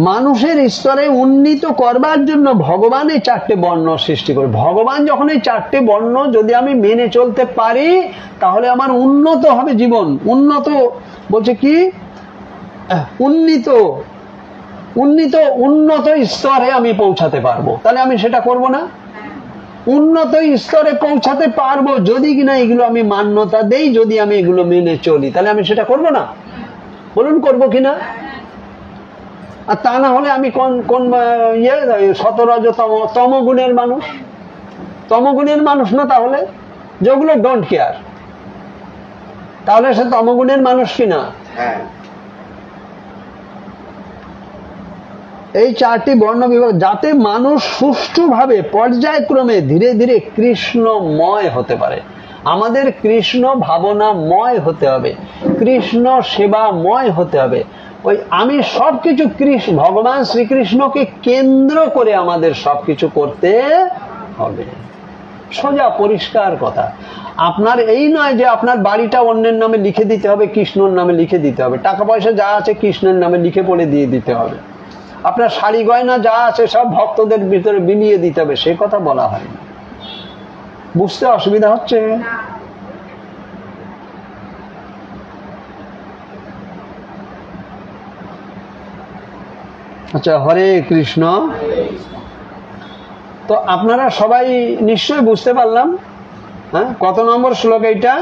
মানুষের স্তরে উন্নীত করবার জন্য ভগবান এই 4টে বর্ণ সৃষ্টি করে। ভগবান যখন এই 4টে বর্ণ যদি আমি মেনে চলতে পারি, তাহলে আমার উন্নত হবে জীবন। উন্নত বলছে কি? উন্নীত উন্নত স্তরে আমি পৌঁছাতে পারবো। তাহলে আমি সেটা করব না? উন্নত স্তরে পৌঁছাতে পারবো যদি কিনা এগুলো আমি মান্যতা দেই, যদি আমি এগুলো মেনে চলি, তাহলে আমি সেটা করব না? বলুন করবো কিনা? আর তা না হলে আমি কোন কোন শতরজতম তমগুণের মানুষ, তমগুণের মানুষ না তাহলে, যেগুলো ডোন্ট কেয়ার, তাহলে সে তমগুণের মানুষ কিনা? এই চারটি বর্ণ বিভাগ, যাতে মানুষ সুষ্ঠুভাবে পর্যায়ক্রমে ধীরে ধীরে কৃষ্ণময় হতে পারে। আমাদের কৃষ্ণ ভাবনাময় হতে হবে, কৃষ্ণ সেবাময় হতে হবে। ওই আমি সবকিছু কৃষ্ণ, ভগবান শ্রীকৃষ্ণকে কেন্দ্র করে আমাদের সবকিছু করতে হবে। সোজা পরিষ্কার কথা। আপনার এই নয় যে আপনার বাড়িটা অন্যের নামে লিখে দিতে হবে, কৃষ্ণর নামে লিখে দিতে হবে, টাকা পয়সা যা আছে কৃষ্ণের নামে লিখে পড়ে দিয়ে দিতে হবে, আপনার শাড়ি গয়না যা আছে সব ভক্তদের ভিতরে বিলিয়ে দিতে হবে, সে কথা বলা হয় না। বুঝতে অসুবিধা হচ্ছে? আচ্ছা, হরে কৃষ্ণ। তো আপনারা সবাই নিশ্চয়ই বুঝতে পারলাম। হ্যাঁ, কত নম্বর শ্লোক এইটা?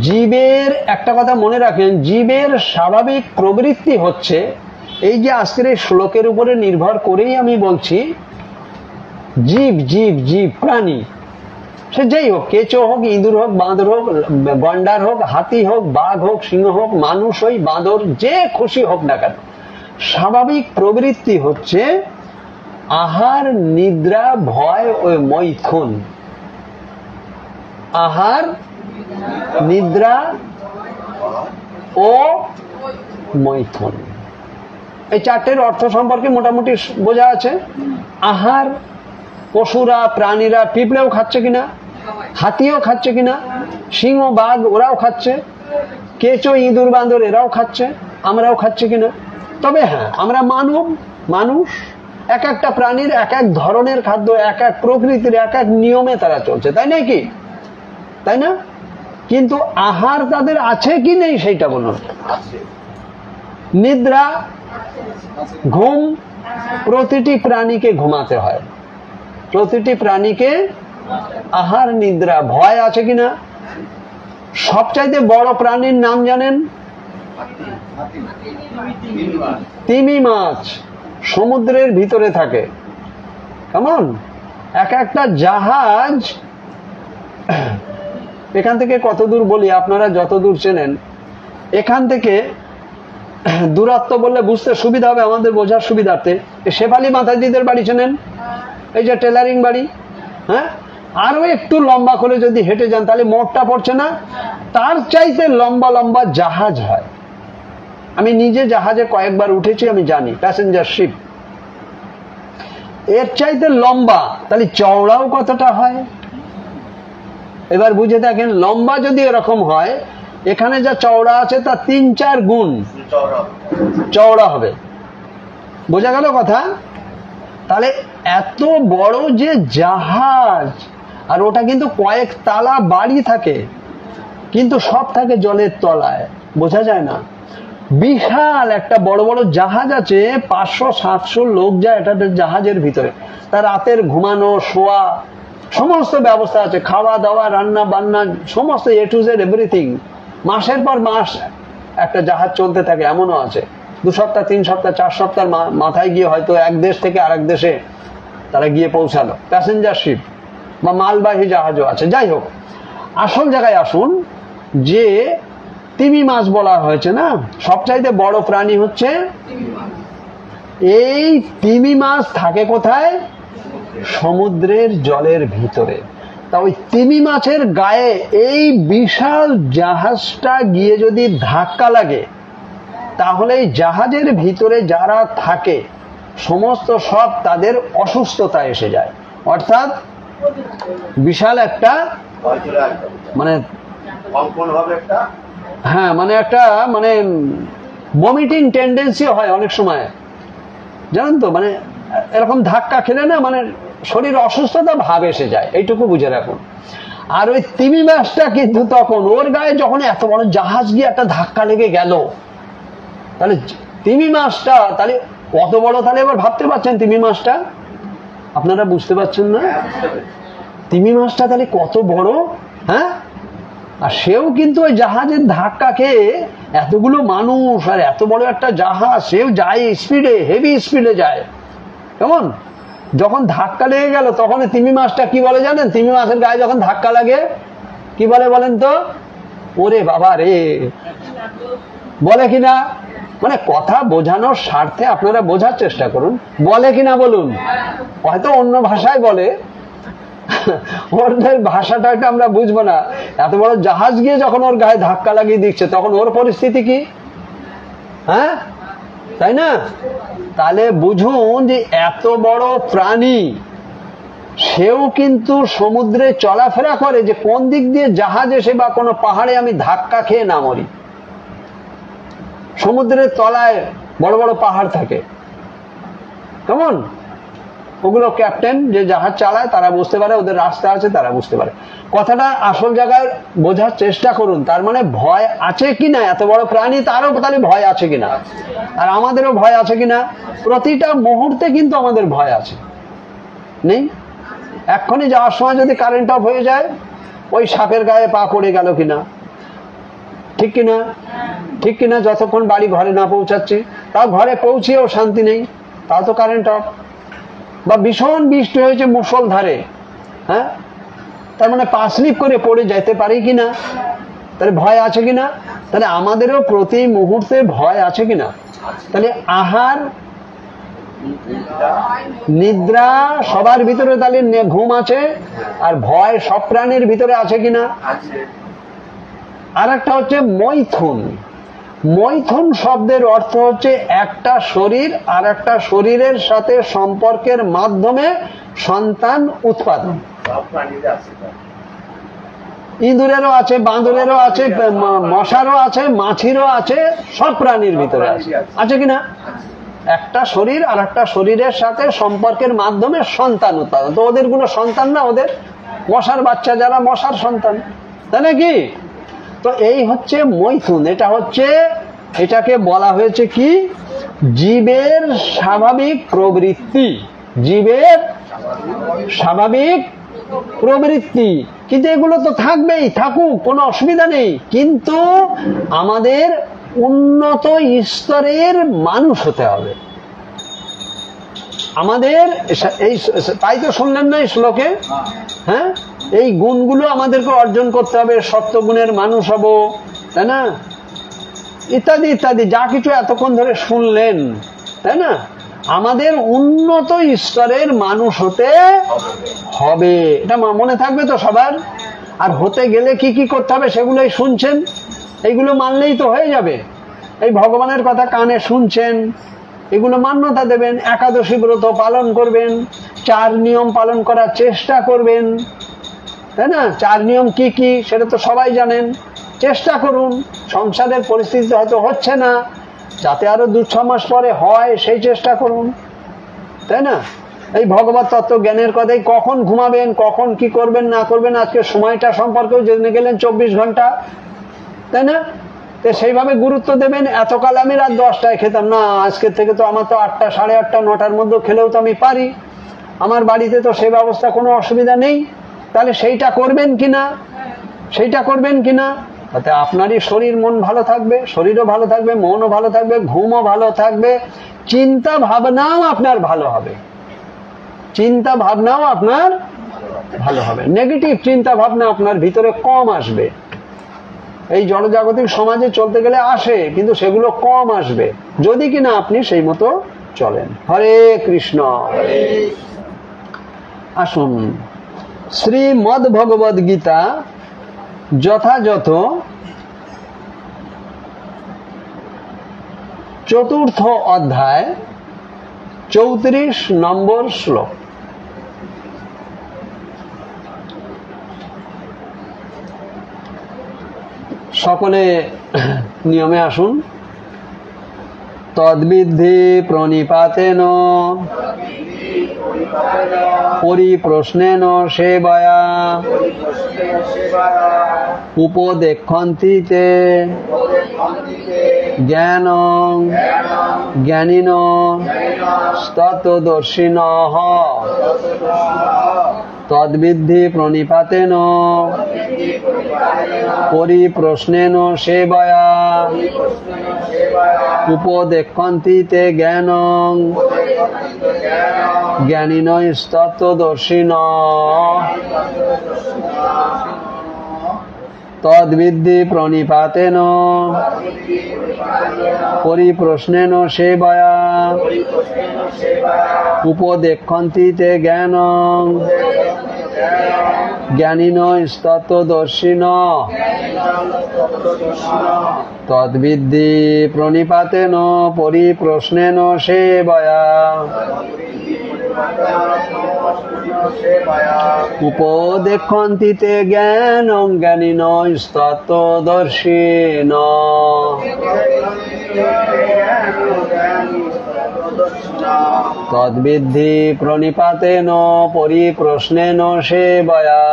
জীবের একটা কথা মনে রাখেন, জীবের স্বাভাবিক প্রবৃত্তি হচ্ছে, এই যে আজকের এই শ্লোকের উপরে নির্ভর করেই আমি বলছি, জীব জীব জীব প্রাণী, সে যেই হোক, কেঁচো হোক, ইঁদুর হোক, বাঁদর হোক, গন্ডার হোক, হাতি হোক, বাঘ হোক, সিংহ হোক, মানুষ হোক, বাঁদর, যে খুশি হোক না কেন, স্বাভাবিক প্রবৃত্তি হচ্ছে আহার, নিদ্রা, ভয় ও মৈথুন। আহার, নিদ্রা ও মৈথুন, এই চারটের অর্থ সম্পর্কে মোটামুটি বোঝা আছে। আহার, পশুরা, প্রাণীরা, পিঁপড়েও খাচ্ছে কিনা, হাতিও খাচ্ছে কিনা, সিংহ, বাঘ ওরাও খাচ্ছে, কেঁচো, ইঁদুর, বাঁদর এরাও খাচ্ছে, আমরাও খাচ্ছি কিনা। তবে হ্যাঁ, আমরা মানুষ এক একটা প্রাণীর এক এক ধরনের খাদ্য, এক এক প্রকৃতির এক এক নিয়মে তারা চলছে, তাই নাকি? তাই না? কিন্তু আহার তাদের আছে কি নেই সেইটা বলুন। নিদ্রা, ঘুম, প্রতিটি প্রাণীকে ঘুমাতে হয়, প্রতিটি প্রাণীকে আহার, নিদ্রা। ভয় আছে কিনা? সবচাইতে বড় প্রাণীর নাম জানেন? তিমি মাছ, সমুদ্রের ভিতরে থাকে। কেমন? এক একটা জাহাজ, এখান থেকে কত দূর বলি, আপনারা যত দূর চেনেন, এখান থেকে দূরত্ব বললে বুঝতে সুবিধা হবে, আমাদের বোঝার সুবিধার্থে। শেফালি মাতাজিদের বাড়ি চেনেন? এই যে টেলারিং বাড়ি, হ্যাঁ, আরো একটু লম্বা করে যদি হেঁটে যান তাহলে মোড়টা পড়ছে না, তার চাইতে লম্বা লম্বা জাহাজ হয়। আমি নিজে জাহাজে কয়েকবার উঠেছি, আমি জানি, প্যাসেঞ্জার শিপ। এর চাইতে লম্বা, তাহলে চওড়াও কতটা হয় এবার বুঝে দেখেন। লম্বা যদি এরকম হয়, এখানে যা চওড়া আছে তা 3-4 গুণ চওড়া হবে। বোঝা গেল কথা? তাহলে এত বড় যে জাহাজ, আর ওটা কিন্তু কয়েক তালা বাড়ি থাকে, কিন্তু সব থাকে জলের তলায়, বোঝা যায় না। বিশাল একটা বড় বড় জাহাজ আছে, 500-700 লোক যায় এটা জাহাজের ভিতরে। তার রাতের ঘুমানো, শোয়া সমস্ত ব্যবস্থা আছে, খাওয়া দাওয়া, রান্না বান্না সমস্ত, এ টু জেড এভরিথিং। মাসের পর মাস একটা জাহাজ চলতে থাকে, এমনও আছে 2 সপ্তাহ, 3 সপ্তাহ, 4 সপ্তাহ মাথায় গিয়ে হয়তো এক দেশ থেকে আরেক দেশে তারা গিয়ে পৌঁছালো। প্যাসেঞ্জার শিপ বা মালবাহী জাহাজও আছে। যাই হোক, আসল জায়গায় আসুন, যে তিমি মাছ বলা হয়েছে না, সবচাইতে বড় প্রাণী হচ্ছে এই তিমি মাছ। থাকে কোথায়? সমুদ্রের জলের ভিতরে। তা ওই তিমি মাছের গায়ে এই বিশাল জাহাজটা গিয়ে যদি ধাক্কা লাগে, তাহলে এই জাহাজের ভিতরে যারা থাকে সমস্ত সব তাদের অসুস্থতা এসে যায়। অর্থাৎ বিশাল একটা মানে হ্যাঁ, মানে একটা মানে ভমিটিং টেন্ডেন্সি হয় অনেক সময়, জানেন তো। মানে এরকম ধাক্কা খেলে না, মানে শরীর অসুস্থতা ভাব এসে যায়, এইটুকু বুঝে রাখুন। আর ওই তিমি মাছটা কিন্তু তখন ওর গায়ে যখন এত বড় জাহাজ গিয়ে একটা ধাক্কা লেগে গেল, তাহলে তিমি মাছটা তাহলে কত বড়, তাহলে এবার ভাবতে পারছেন তিমি মাছটা আপনারা বুঝতে পারছেন না? তিমি মাছটা তাহলে কত বড়, হ্যাঁ? আর সেও কিন্তু ওই জাহাজের ধাক্কা খেয়ে এতগুলো মানুষ আর এত বড় একটা জাহাজ, সেও যায় স্পিডে, হেভি স্পিডে যায়। কেমন? যখন ধাক্কা লেগে গেল তখন তিমি মাছটা কি বলে জানেন? তিমি মাছের গায়ে যখন ধাক্কা লাগে কি বলে বলেন তো? ওরে বাবা রে, বলে কিনা? মানে কথা বোঝানোর স্বার্থে আপনারা বোঝার চেষ্টা করুন, বলে কিনা বলুন। হয়তো অন্য ভাষায় বলে, ওদের ভাষাটা হয়তো আমরা বুঝবো না। এত বড় জাহাজ গিয়ে যখন ওর গায়ে ধাক্কা লাগিয়ে দিচ্ছে তখন ওর পরিস্থিতি কি, হ্যাঁ? তাই না? তাহলে বুঝুন যে এত বড় প্রাণী সেও কিন্তু সমুদ্রে চলাফেরা করে, যে কোন দিক দিয়ে জাহাজ এসে বা কোনো পাহাড়ে আমি ধাক্কা খেয়ে না মরি। সমুদ্রের তলায় বড় বড় পাহাড় থাকে, কেমন? ওগুলো ক্যাপ্টেন যে জাহাজ চালায় তারা বুঝতে পারে, ওদের রাস্তা আছে তারা বুঝতে পারে। কথাটা আসল জায়গায় বোঝার চেষ্টা করুন। তার মানে ভয় আছে কিনা, এত বড় প্রাণী তারও তাহলে ভয় আছে কিনা, আর আমাদেরও ভয় আছে কিনা? প্রতিটা মুহূর্তে কিন্তু আমাদের ভয় আছে, নেই? এক্ষুনি যাওয়ার সময় যদি কারেন্ট অফ হয়ে যায়, ওই সাপের গায়ে পা পড়ে গেল কিনা, ঠিক কিনা? ঠিক কিনা? যতক্ষণ বাড়ি ঘরে না পৌঁছাচ্ছি, তাও ঘরে পৌঁছেও শান্তি নেই, তাও তো কারেন্ট অফ। বা ভীষণ বৃষ্টি হয়েছে মুষলধারে, হ্যাঁ, তার মানে পা স্লিপ করে পড়ে যেতে পারি কিনা, তাহলে ভয় আছে কিনা? তাহলে আমাদেরও প্রতি মুহূর্তে ভয় আছে কিনা? তাহলে আহার নিদ্রা সবার ভিতরে তাহলে ঘুম আছে, আর ভয় সব প্রাণীর ভিতরে আছে কিনা? আর একটা হচ্ছে মৈথুন। মৈথুন শব্দের অর্থ হচ্ছে একটা শরীর আর একটা শরীরের সাথে সম্পর্কের মাধ্যমে সন্তান উৎপাদন। ইঁদুরেরও আছে, বাঁদরেরও আছে, মশারও আছে, মাছিরও আছে, সব প্রাণীর ভিতরে আছে, আছে কিনা? একটা শরীর আর একটা শরীরের সাথে সম্পর্কের মাধ্যমে সন্তান উৎপাদন। তো ওদের গুলো সন্তান না, ওদের মশার বাচ্চা যারা মশার সন্তান, তাই নাকি? তো এই হচ্ছে মৈথুন। এটা হচ্ছে, এটাকে বলা হয়েছে কি? জীবের স্বাভাবিক প্রবৃত্তি, জীবের স্বাভাবিক প্রবৃত্তি। কিন্তু এগুলো তো থাকবেই, থাকুক, কোনো অসুবিধা নেই, কিন্তু আমাদের উন্নত স্তরের মানুষ হতে হবে। আমাদের এই, তাই তো শুনলেন না এই শ্লোকে, হ্যাঁ, এই গুণগুলো আমাদেরকে অর্জন করতে হবে, সত্যগুণের মানুষ হব, তাই না? ইত্যাদি ইত্যাদি যা কিছু এতক্ষণ ধরে শুনলেন, তাই না? আমাদের উন্নত স্তরের মানুষ হতে হবে, এটা মনে থাকবে তো সবার। আর হতে গেলে কি কি করতে হবে সেগুলোই শুনছেন, এইগুলো মানলেই তো হয়ে যাবে। এই ভগবানের কথা কানে শুনছেন, এগুলো মান্যতা দেবেন, একাদশী ব্রত পালন করবেন, 4 নিয়ম পালন করার চেষ্টা করবেন, তাই না? 4 নিয়ম কি কি সেটা তো সবাই জানেন, চেষ্টা করুন। সংসারের পরিস্থিতি হয়তো হচ্ছে না, যাতে আরো 2-6 মাস পরে হয় সেই চেষ্টা করুন, তাই না? এই ভগবত তত্ত্ব জ্ঞানের কথাই, কখন ঘুমাবেন, কখন কি করবেন না করবেন, আজকে সময়টা সম্পর্কেও জেনে গেলেন, 24 ঘন্টা, তাই না? তো সেইভাবে গুরুত্ব দেবেন। এতকাল আমি রাত 10টায় খেতাম না, আজকের থেকে তো আমার তো 8টা, 8:30, 9টার মধ্যে খেলেও তো আমি পারি, আমার বাড়িতে তো সেই ব্যবস্থা, কোনো অসুবিধা নেই। তাহলে সেইটা করবেন কিনা, সেইটা করবেন কিনা, তাতে আপনারই শরীর মন ভালো থাকবে, শরীরও ভালো থাকবে, মনও ভালো থাকবে, ঘুমও ভালো থাকবে, চিন্তা ভাবনাও আপনার ভালো হবে, চিন্তা ভাবনাও আপনার ভালো হবে, নেগেটিভ চিন্তা ভাবনা আপনার ভিতরে কম আসবে। এই জনজাগতিক সমাজে চলতে গেলে আসে, কিন্তু সেগুলো কম আসবে যদি কিনা আপনি সেই মতো চলেন। হরে কৃষ্ণ। আসুন, শ্রীমদ্ ভগবদ গীতা যথাযথ 4th অধ্যায় 34 নম্বর শ্লোক। সকলে নিয়মে আসুন। তদ্বিদ্ধি প্রণিপাতেন পরিপ্রশ্নেন সেবয়া উপদেক্ষন্তি তে জ্ঞানং জ্ঞানিন তত্ত্বদর্শিনঃ তদ্বিদ্ধি প্রণিপাতেন পরিপ্রশ্নেন সেবয়া উপদেক্ষন্তি তে জ্ঞানং জ্ঞানিনস্তত্ত্বদর্শিনঃ তদ্বিদ্ধি প্রণিপাতেন পরিপ্রশ্নেন সেবয়া উপদেক্ষন্তি তে জ্ঞানং জ্ঞানিনস্তত্ত্বদর্শিনঃ তদ্বিদ্ধি প্রণিপাতেন পরিপ্রশ্নেন সেবয়া উপদেক্ষন্তি তে জ্ঞানং জ্ঞানিনস্তত্ত্বদর্শিনঃ তদ্বিদ্ধি প্রণিপাতেন পরিপ্রশ্নেন সেবয়া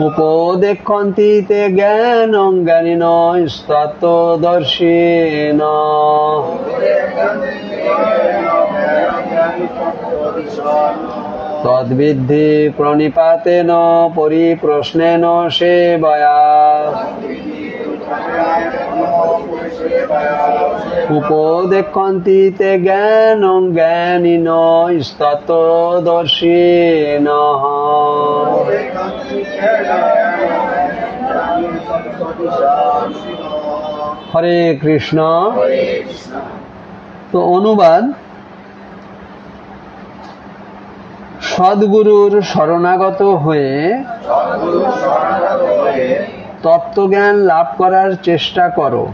উপদেক্ষন্তি তে জ্ঞানং জ্ঞানিনস্তত্ত্বদর্শিনঃ তদ্বিদ্ধি প্রণিপাতেন পরিপ্রশ্নেন সেবয়া উপদেক্ষন্তি তে জ্ঞানং জ্ঞানিনস্তত্ত্বদর্শিনঃ। হরে কৃষ্ণ। তো অনুবাদ, সদ্গুরুর শরণাগত হয়ে তত্ত্বজ্ঞান লাভ করার চেষ্টা করো।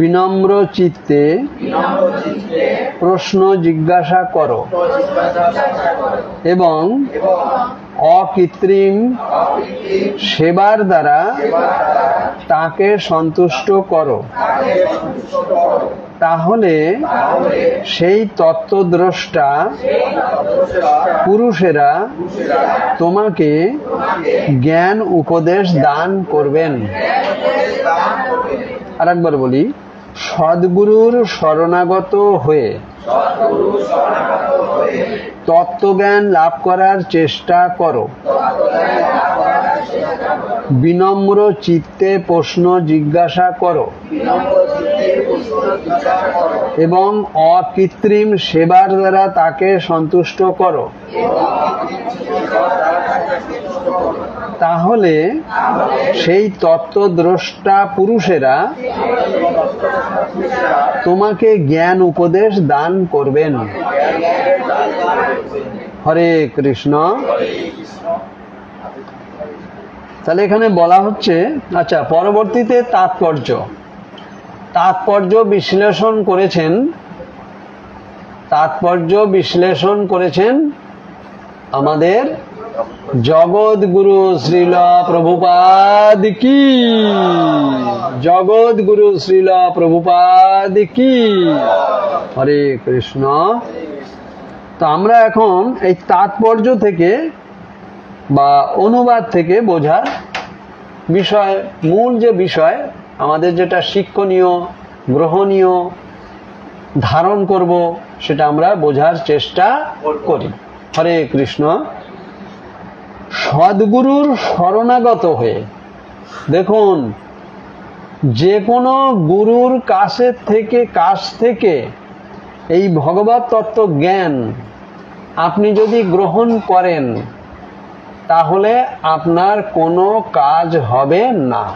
বিনম্র চিত্তে প্রশ্ন জিজ্ঞাসা করো এবং অকৃত্রিম সেবার দ্বারা তাকে সন্তুষ্ট করো। তাহলে সেই তত্ত্বদ্রষ্টা পুরুষেরা তোমাকে জ্ঞান উপদেশ দান করবেন। আরেকবার বলি, সদ্গুরুর শরণাগত হয়ে তত্ত্বজ্ঞান লাভ করার চেষ্টা করো। বিনম্র চিত্তে প্রশ্ন জিজ্ঞাসা করো এবং অকৃত্রিম সেবার দ্বারা তাকে সন্তুষ্ট করো। তাহলে সেই তত্ত্বদ্রষ্টা পুরুষেরা তোমাকে জ্ঞান উপদেশ দান করবেন। হরে কৃষ্ণ। তাহলে এখানে বলা হচ্ছে, আচ্ছা, পরবর্তীতে তাৎপর্য বিশ্লেষণ করেছেন আমাদের জগৎগুরু শ্রীল প্রভুপাদ কি। জগৎগুরু শ্রীল প্রভুপাদ কি। হরে কৃষ্ণ। তো আমরা এখন এই তাৎপর্য থেকে বা অনুবাদ থেকে বোঝার বিষয়, মূল যে বিষয় আমাদের যেটা শিক্ষণীয়, গ্রহণীয়, ধারণ করব, সেটা আমরা বোঝার চেষ্টা করি। হরে কৃষ্ণ। সদ্গুরুর শরণাগত হয়ে, দেখুন, যে কোনো গুরুর কাছ থেকে এই ভগবত তত্ত্ব জ্ঞান আপনি যদি গ্রহণ করেন, তাহলে আপনার কোনো কাজ হবে না।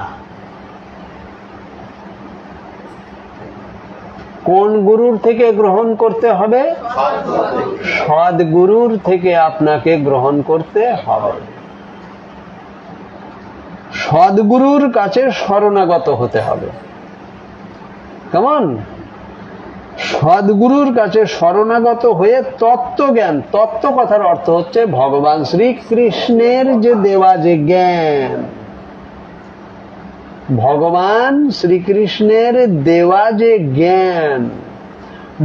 কোন গুরুর থেকে গ্রহণ করতে হবে? সদ্গুরুর থেকে আপনাকে গ্রহণ করতে হবে। সদ্গুরুর কাছে শরণাগত হতে হবে। কেমন? সদ্গুরুর কাছে শরণাগত হয়ে তত্ত্বজ্ঞান, তত্ত্ব কথার অর্থ হচ্ছে ভগবান শ্রীকৃষ্ণের যে দেওয়া যে জ্ঞান, ভগবান শ্রীকৃষ্ণের দেওয়া যে জ্ঞান,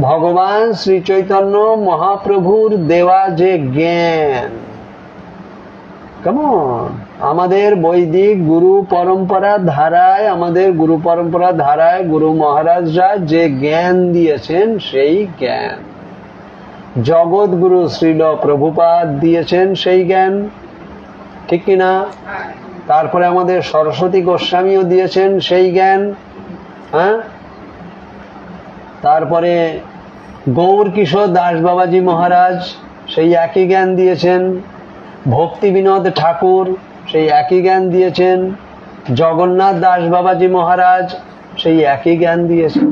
ভগবান শ্রী চৈতন্য মহাপ্রভুর দেওয়া যে জ্ঞান, কেমন? আমাদের বৈদিক গুরু পরম্পরার ধারায় গুরু মহারাজরা যে জ্ঞান দিয়েছেন সেই জ্ঞান, জগৎ গুরু শ্রীল প্রভুপাদ দিয়েছেন সেই জ্ঞান, ঠিক কিনা? তারপরে আমাদের সরস্বতী গোস্বামীও দিয়েছেন সেই জ্ঞান, হ্যাঁ। তারপরে গৌর কিশোর দাস বাবাজি মহারাজ সেই একই জ্ঞান দিয়েছেন, ভক্তি বিনোদ ঠাকুর সেই একই জ্ঞান দিয়েছেন, জগন্নাথ দাস বাবাজি মহারাজ সেই একই জ্ঞান দিয়েছেন,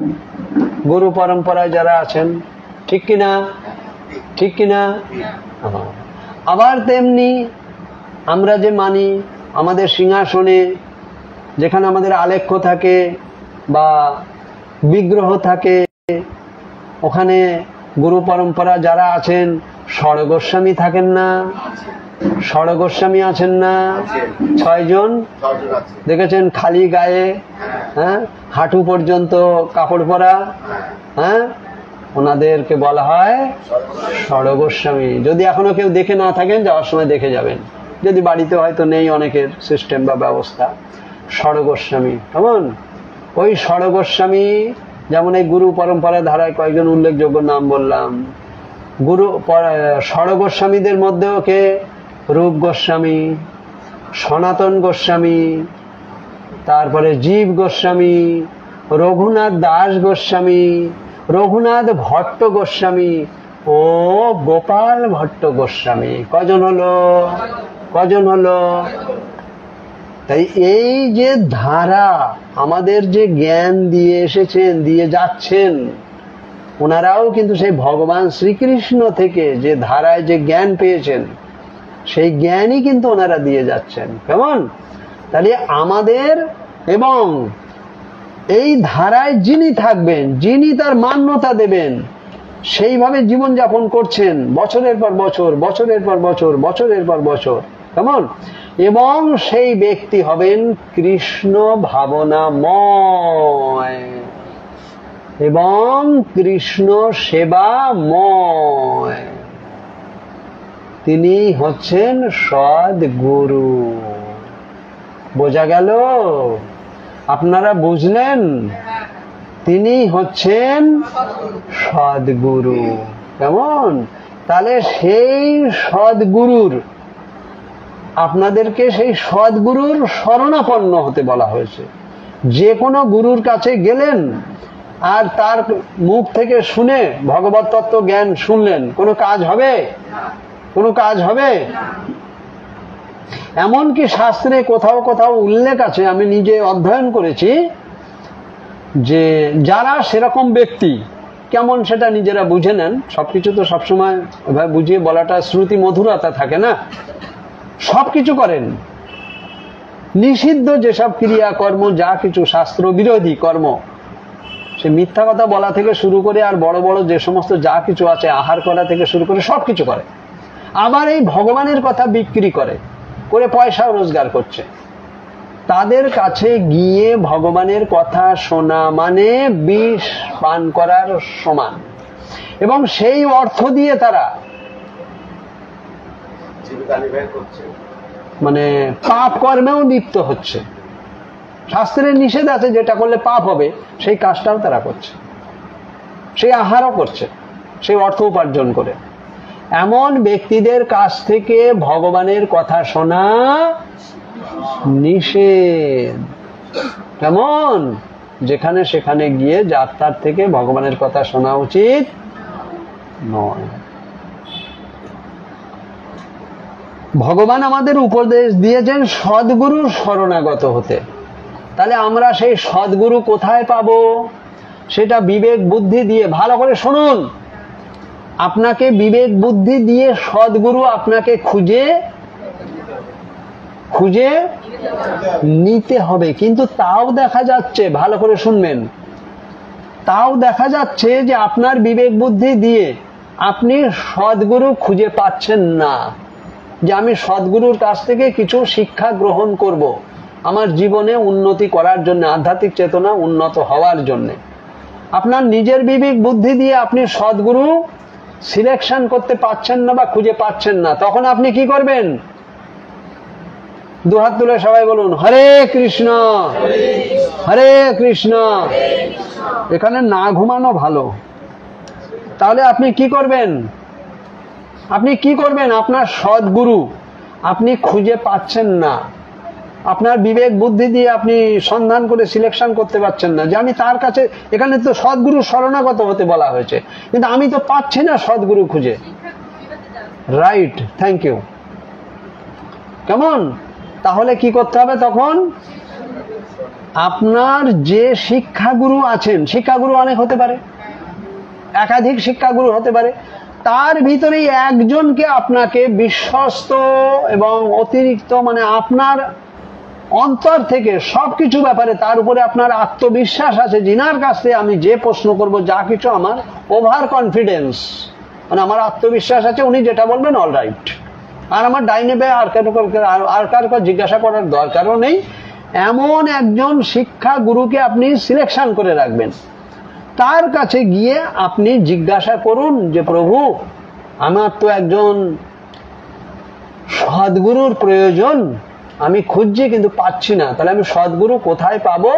গুরু পরম্পরায় যারা আছেন, ঠিক কিনা? ঠিক কিনা? আবার তেমনি আমরা যে মানি, আমাদের সিংহাসনে যেখানে আমাদের আলেখ্য থাকে বা বিগ্রহ থাকে, ওখানে গুরু পরম্পরা যারা আছেন, ষড়গোস্বামী থাকেন না? ষড়গোস্বামী আছেন না? 6 জন দেখেছেন, খালি গায়ে, হ্যাঁ, হাঁটু পর্যন্ত কাপড় পরা, হ্যাঁ, ওনাদেরকে বলা হয় ষড়গোস্বামী। যদি এখনো কেউ দেখে না থাকেন, যাওয়ার সময় দেখে যাবেন, যদি বাড়িতে হয়তো নেই অনেকের সিস্টেম বা ব্যবস্থা। ষড়গোস্বামী কেমন? ওই ষড়গোস্বামী যেমন এই গুরু পরম্পরার ধারায় কয়েকজন উল্লেখযোগ্য নাম বললাম। ষড়গোস্বামীদের মধ্যেও কে? রূপ গোস্বামী, সনাতন গোস্বামী, তারপরে জীব গোস্বামী, রঘুনাথ দাস গোস্বামী, রঘুনাথ ভট্ট গোস্বামী ও গোপাল ভট্ট গোস্বামী। কজন হলো? তাই এই যে ধারা, আমাদের যে জ্ঞান দিয়ে এসেছেন, দিয়ে যাচ্ছেন, ওনারাও কিন্তু সেই ভগবান শ্রীকৃষ্ণ থেকে যে ধারায় যে জ্ঞান পেয়েছেন, সেই জ্ঞানই কিন্তু ওনারা দিয়ে যাচ্ছেন। কেমন? তাহলে আমাদের এবং এই ধারায় যিনি থাকবেন, যিনি তার মান্যতা দেবেন, সেইভাবে জীবন যাপন করছেন বছরের পর বছর, কেমন? এবং সেই ব্যক্তি হবেন কৃষ্ণ ভাবনাময় এবং কৃষ্ণ সেবাময়। তিনি হচ্ছেন সদ্গুরু। বোঝা গেল? আপনারা বুঝলেন? তিনি হচ্ছেন সদ্গুরু। কেমন? তাহলে সেই সদ্গুরুর, আপনাদেরকে সেই সদ্গুরুর শরণাপন্ন হতে বলা হয়েছে। যে কোনো গুরুর কাছে গেলেন আর তার মুখ থেকে শুনে ভগবত তত্ত্ব জ্ঞান শুনলেন, কোনো কাজ হবে? কোনো কাজ হবে? এমনকি শাস্ত্রে কোথাও কোথাও উল্লেখ আছে, আমি নিজে অধ্যয়ন করেছি, যে যারা সেরকম ব্যক্তি, কেমন সেটা নিজেরা বুঝে নেন, সবকিছু তো সবসময় বুঝিয়ে বলাটা শ্রুতি মধুরতা থাকে না। সবকিছু করেন, নিষিদ্ধ যেসব ক্রিয়াকর্ম, যা কিছু শাস্ত্র বিরোধী কর্ম, সে মিথ্যা কথা বলা থেকে শুরু করে আর বড় বড় যে সমস্ত যা কিছু আছে, আহার করা থেকে শুরু করে সবকিছু করে। আবার এই ভগবানের কথা বিক্রি করে পয়সা রোজগার করছে। তাদের কাছে গিয়ে ভগবানের কথা শোনা মানে বিষ পান করার সমান, এবং সেই অর্থ দিয়ে তারা মানে পাপ কর্মেও লিপ্ত হচ্ছে। শাস্ত্রের নিষেধ আছে, যেটা করলে পাপ হবে সেই কাজটাও তারা করছে, সেই আহারও করছে, সেই অর্থ উপার্জন করে। এমন ব্যক্তিদের কাছ থেকে ভগবানের কথা শোনা নিষেধ। কেমন? যেখানে সেখানে গিয়ে যাত্রার থেকে ভগবানের কথা শোনা উচিত নয়। ভগবান আমাদের উপদেশ দিয়েছেন সদ্গুরুর শরণাগত হতে। তাহলে আমরা সেই সদ্গুরু কোথায় পাবো? সেটা বিবেক বুদ্ধি দিয়ে, ভালো করে শুনুন, আপনাকে বিবেক বুদ্ধি দিয়ে সদ্গুরু আপনাকে খুঁজে নিতে হবে। কিন্তু তাও দেখা যাচ্ছে, ভালো করে শুনবেন, তাও দেখা যাচ্ছে যে আপনার বিবেক বুদ্ধি দিয়ে আপনি সদ্গুরু খুঁজে পাচ্ছেন না, যে আমি সদ্গুরুর কাছ থেকে কিছু শিক্ষা গ্রহণ করব আমার জীবনে উন্নতি করার জন্য, আধ্যাত্মিক চেতনা উন্নত হওয়ার জন্য। আপনার নিজের বিবেক বুদ্ধি দিয়ে আপনি সদ্গুরু সিলেকশন করতে পারছেন না বা খুঁজে পাচ্ছেন না। তখন আপনি কি করবেন? দুহাত তুলে সবাই বলুন হরে কৃষ্ণ হরে কৃষ্ণ। এখানে না ঘুমানো ভালো। তাহলে আপনি কি করবেন? আপনি কি করবেন? আপনার সদ্গুরু আপনি খুঁজে পাচ্ছেন না, আপনার বিবেক বুদ্ধি দিয়ে আপনি সন্ধান করে সিলেকশন করতে পারছেন না যে আমি তার কাছে, এখানে তো সদ্গুরু শরণাগত হতে বলা হয়েছে, কিন্তু আমি তো পাচ্ছি না সদ্গুরু খুঁজে। Right, thank you. কেমন? তাহলে কি করতে হবে তখন? আপনার যে শিক্ষাগুরু আছেন, শিক্ষাগুরু অনেক হতে পারে, একাধিক শিক্ষাগুরু হতে পারে, তার ভিতরেই একজনকে আপনাকে বিশ্বস্ত এবং অতিরিক্ত, মানে আপনার অন্তর থেকে সবকিছু ব্যাপারে তার উপরে আপনার আত্মবিশ্বাস আছে, যিনার কাছে আমি যে প্রশ্ন করব যা কিছু আমার ওভার কনফিডেন্স, মানে আমার আত্মবিশ্বাস আছে উনি যেটা বলবেন অল রাইট, আর আমার ডাইনে বে আর কারো জিজ্ঞাসা করার দরকারও নেই। এমন একজন শিক্ষা গুরুকে আপনি সিলেকশন করে রাখবেন, তার কাছে গিয়ে আপনি জিজ্ঞাসা করুন যে প্রভু আমার তো একজন সদ্গুরুর প্রয়োজন, আমি খুঁজছি কিন্তু পাচ্ছি না, তাহলে আমি সদ্গুরু কোথায় পাবো?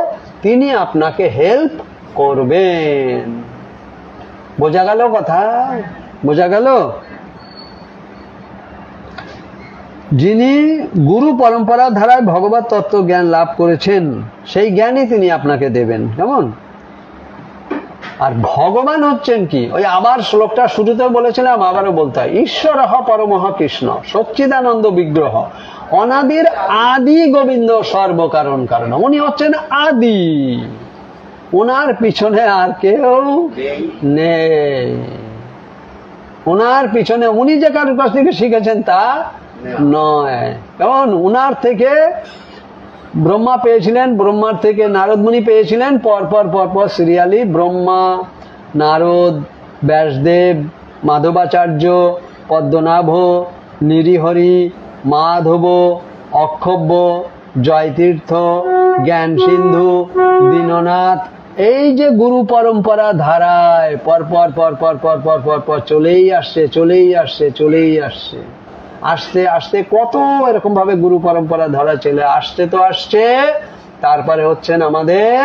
তিনি আপনাকে হেল্প করবেন। বোঝা গেল কথা? বোঝা গেল? যিনি গুরু পরম্পরা ধারায় ভগবত তত্ত্ব জ্ঞান লাভ করেছেন সেই জ্ঞানই তিনি আপনাকে দেবেন। কেমন? আর ভগবান হচ্ছেন কি? ওই আবার শ্লোকটা শুরুতেও বলেছিলাম, আবারও বলতে হয়, ঈশ্বর পরমঃ কৃষ্ণ সচ্চিদানন্দ বিগ্রহ অনাদির আদি গোবিন্দ সর্বকারণ কারণ। উনি হচ্ছেন আদি, ওনার পিছনে আর কেউ নেই। ওনার পিছনে উনি যে কারোর কাছ থেকে শিখেছেন তা নয়। কেমন? উনার থেকে ব্রহ্মা পেয়েছিলেন, ব্রহ্মার থেকে নারদ মুনি পেয়েছিলেন, পরপর সিরিয়ালি ব্রহ্মা, নারদ, ব্যাসদেব, মাধবাচার্য, পদ্মনাভ, নৃহরি, মাধব, অক্ষব্য, জয়তীর্থ, জ্ঞান সিন্ধু, দীননাথ, এই যে গুরু পরম্পরা ধারায় পর চলেই আসছে। আস্তে আস্তে কত এরকম ভাবে গুরু পরম্পরা ধরা চলে আসছে। তারপরে হচ্ছেন আমাদের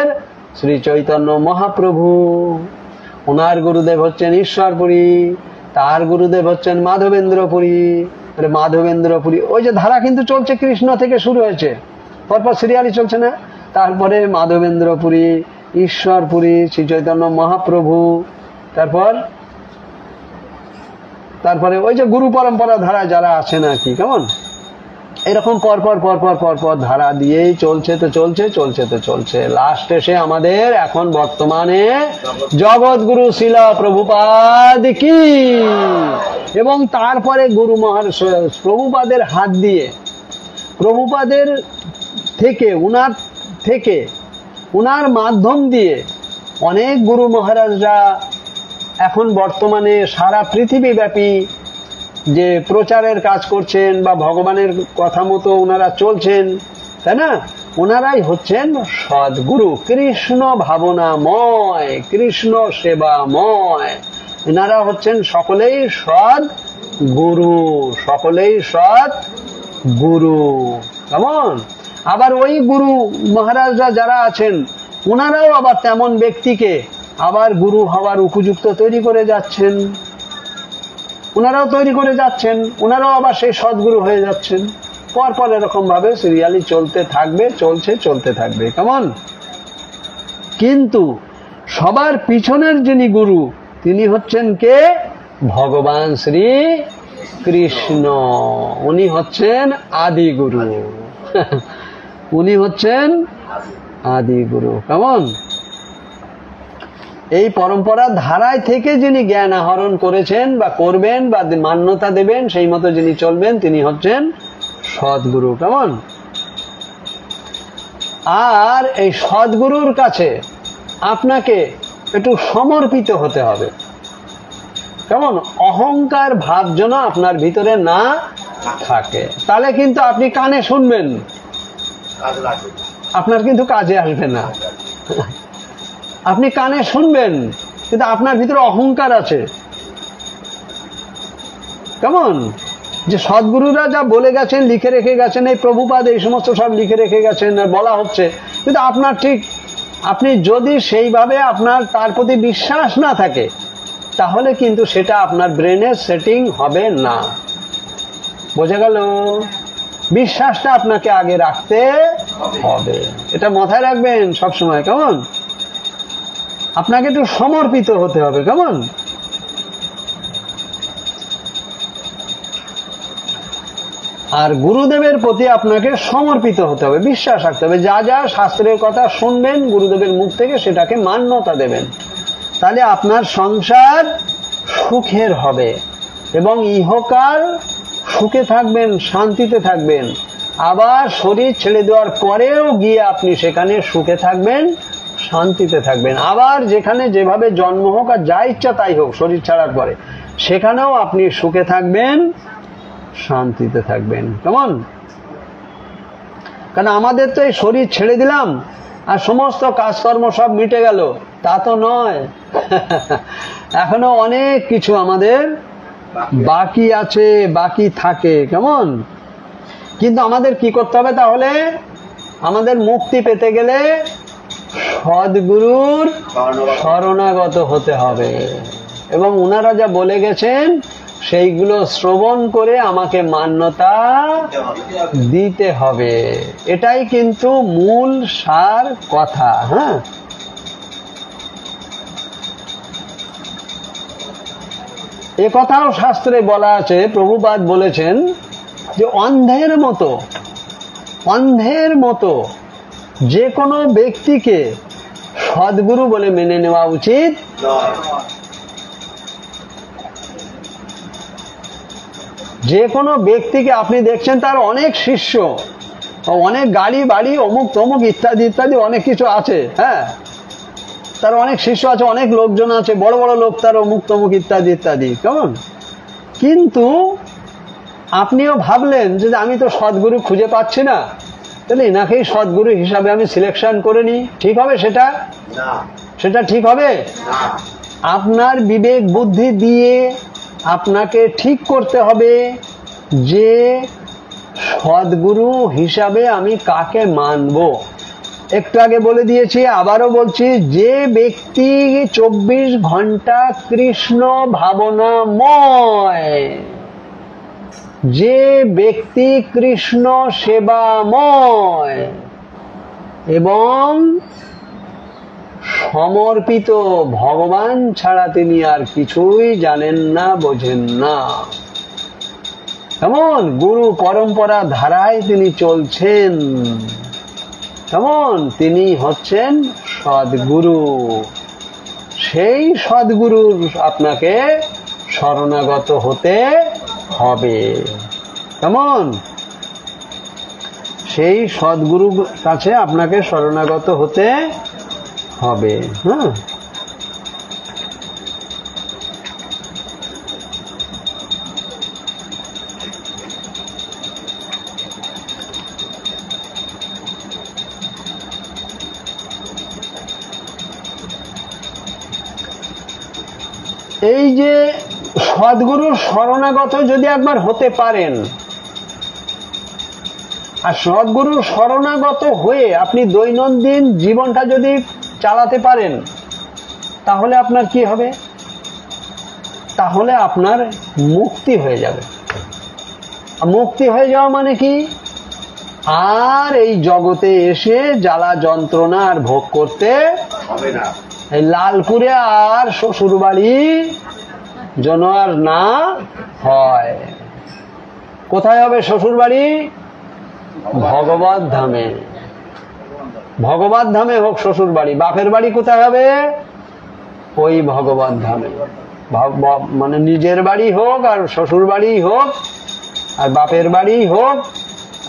শ্রী চৈতন্য মহাপ্রভু, ওনার গুরুদেব হচ্ছেন ঈশ্বরপুরী, তার গুরুদেব হচ্ছেন মাধবেন্দ্রপুরী। মাধবেন্দ্রপুরী ওই যে ধারা কিন্তু চলছে, কৃষ্ণ থেকে শুরু হয়েছে, পরপর সিরিয়ালি চলছে না? তারপরে মাধবেন্দ্রপুরী, ঈশ্বরপুরী, শ্রী চৈতন্য মহাপ্রভু, তারপরে ওই যে গুরু পরম্পরা ধারা যারা আছেন আর কি। কেমন? এরকম পরপর ধারা দিয়েই চলছে। লাস্ট এসে আমাদের এখন বর্তমানে জগৎগুরু শিল প্রভুপাদ কি, এবং তারপরে গুরু মহারাজ প্রভুপাদের হাত দিয়ে, প্রভুপাদের থেকে উনার মাধ্যম দিয়ে অনেক গুরু মহারাজরা এখন বর্তমানে সারা পৃথিবীব্যাপী যে প্রচারের কাজ করছেন বা ভগবানের কথা মতো ওনারা চলছেন, তাই না? ওনারাই হচ্ছেন সদ্গুরু, কৃষ্ণ ভাবনাময়, কৃষ্ণ সেবাময়। এনারা হচ্ছেন সকলেই সদ্গুরু। কেমন? আবার ওই গুরু মহারাজরা যারা আছেন ওনারাও আবার তেমন ব্যক্তিকে আবার গুরু হওয়ার উপযুক্ত তৈরি করে যাচ্ছেন, ওনারাও আবার সেই সদ্গুরু হয়ে যাচ্ছেন। পরপর এরকম ভাবে সিরিয়ালি চলতে থাকবে। কেমন? কিন্তু সবার পিছনের যিনি গুরু তিনি হচ্ছেন কে? ভগবান শ্রী কৃষ্ণ। উনি হচ্ছেন আদি গুরু। কেমন? এই পরম্পরা ধারায় থেকে যিনি জ্ঞান আহরণ করেছেন বা করবেন বা মান্যতা দেবেন, সেই মতো যিনি চলবেন তিনি হচ্ছেন সদ্গুরু। কেমন? আর এই সদ্গুরুর কাছে আপনাকে একটু সমর্পিত হতে হবে। কেমন? অহংকার ভাব যেন আপনার ভিতরে না থাকে, তাহলে কিন্তু আপনি কানে শুনবেন, আপনার কিন্তু কাজে আসবে না। আপনি কানে শুনবেন কিন্তু আপনার ভিতরে অহংকার আছে। কেমন? যে সদ্গুরুরা যা বলে গেছেন, লিখে রেখে গেছেন, এই প্রভুপাদ এই সমস্ত সব লিখে রেখে গেছেন, বলা হচ্ছে, কিন্তু আপনার ঠিক, আপনি যদি সেইভাবে আপনার তার প্রতি বিশ্বাস না থাকে, তাহলে কিন্তু সেটা আপনার ব্রেনের সেটিং হবে না। বোঝা গেল? বিশ্বাসটা আপনাকে আগে রাখতে হবে, এটা মাথায় রাখবেন সব সময়। কেমন? আপনাকে একটু সমর্পিত হতে হবে। কেমন? আর গুরুদেবের প্রতি আপনাকে সমর্পিত হতে হবে, বিশ্বাস রাখতে হবে। যা যা শাস্ত্রের কথা শুনবেন গুরুদেবের মুখ থেকে, সেটাকে মান্যতা দেবেন। তাহলে আপনার সংসার সুখের হবে এবং ইহকাল সুখে থাকবেন, শান্তিতে থাকবেন। আবার শরীর ছেড়ে দেওয়ার পরেও গিয়ে আপনি সেখানে সুখে থাকবেন, শান্তিতে থাকবেন। আবার যেখানে যেভাবে জন্ম হোক আর যা ইচ্ছা তাই হোক শরীর ছাড়ার পরে, সেখানেও আপনি সুখে থাকবেন, শান্তিতে থাকবেন। কেমন? কারণ আমাদের তো এই শরীর ছেড়ে দিলাম আর সমস্ত কাজকর্ম সব মিটে গেল, তা তো নয়। এখনো অনেক কিছু আমাদের বাকি আছে, বাকি থাকে। কেমন? কিন্তু আমাদের কি করতে হবে তাহলে? আমাদের মুক্তি পেতে গেলে সদ্গুরুর শরণাগত হতে হবে এবং ওনারা যা বলে গেছেন সেইগুলো শ্রবণ করে আমাকে মান্যতা দিতে হবে। এটাই কিন্তু মূল সার কথা। হ্যাঁ, এ কথাও শাস্ত্রে বলা আছে, প্রভুপাদ বলেছেন যে অন্ধের মতো যে কোনো ব্যক্তিকে সদ্গুরু বলে মেনে নেওয়া উচিত। যে কোনো ব্যক্তিকে আপনি দেখছেন তার অনেক শিষ্য, অনেক গাড়ি বাড়ি, অমুক তমুক ইত্যাদি ইত্যাদি অনেক কিছু আছে। হ্যাঁ, তার অনেক শিষ্য আছে, অনেক লোকজন আছে, বড় বড় লোক তার, অমুক তমুক ইত্যাদি ইত্যাদি। কেমন? কিন্তু আপনিও ভাবলেন যে আমি তো সদ্গুরু খুঁজে পাচ্ছি না, তাহলে এনাকেই সদ্গুরু হিসাবে আমি সিলেকশন করে নিই। ঠিক হবে সেটা? সেটা ঠিক হবে? আপনার বিবেক বুদ্ধি দিয়ে আপনাকে ঠিক করতে হবে যে সদ্গুরু হিসাবে আমি কাকে মানব। একটু আগে বলে দিয়েছি, আবারও বলছি, যে ব্যক্তি 24 ঘন্টা কৃষ্ণ ভাবনাময়, যে ব্যক্তি কৃষ্ণ সেবাময় এবং সমর্পিত, ভগবান ছাড়া তিনি আর কিছুই জানেন না, বোঝেন না। কেমন? গুরু পরম্পরা ধারায় তিনি চলছেন, কেমন? তিনি হচ্ছেন সদ্গুরু। সেই সদ্গুরুর আপনাকে শরণাগত হতে হবে। কেমন? সেই সদ্গুরুর কাছে আপনাকে শরণাগত হতে হবে। হ্যাঁ, এই যে সদ্গুরুর শরণাগত যদি একবার হতে পারেন, আর সদ্গুরুর শরণাগত হয়ে আপনি দৈনন্দিন জীবনটা যদি চালাতে পারেন, তাহলে আপনার কি হবে? তাহলে আপনার মুক্তি হয়ে যাবে। মুক্তি হয়ে যাওয়া মানে কি? আর এই জগতে এসে জ্বালা যন্ত্রণা আর ভোগ করতে হবে না। এই লালপুরে আর শ্বশুর বাড়ি যেন আর না হয়। কোথায় হবে শ্বশুর বাড়ি? ভগবত ধামে। ভগবত ধামে হোক শ্বশুর বাড়ি। বাপের বাড়ি কোথায় হবে? ওই ভগবত ধামে। মানে নিজের বাড়ি হোক আর শ্বশুর বাড়ি হোক আর বাপের বাড়ি হোক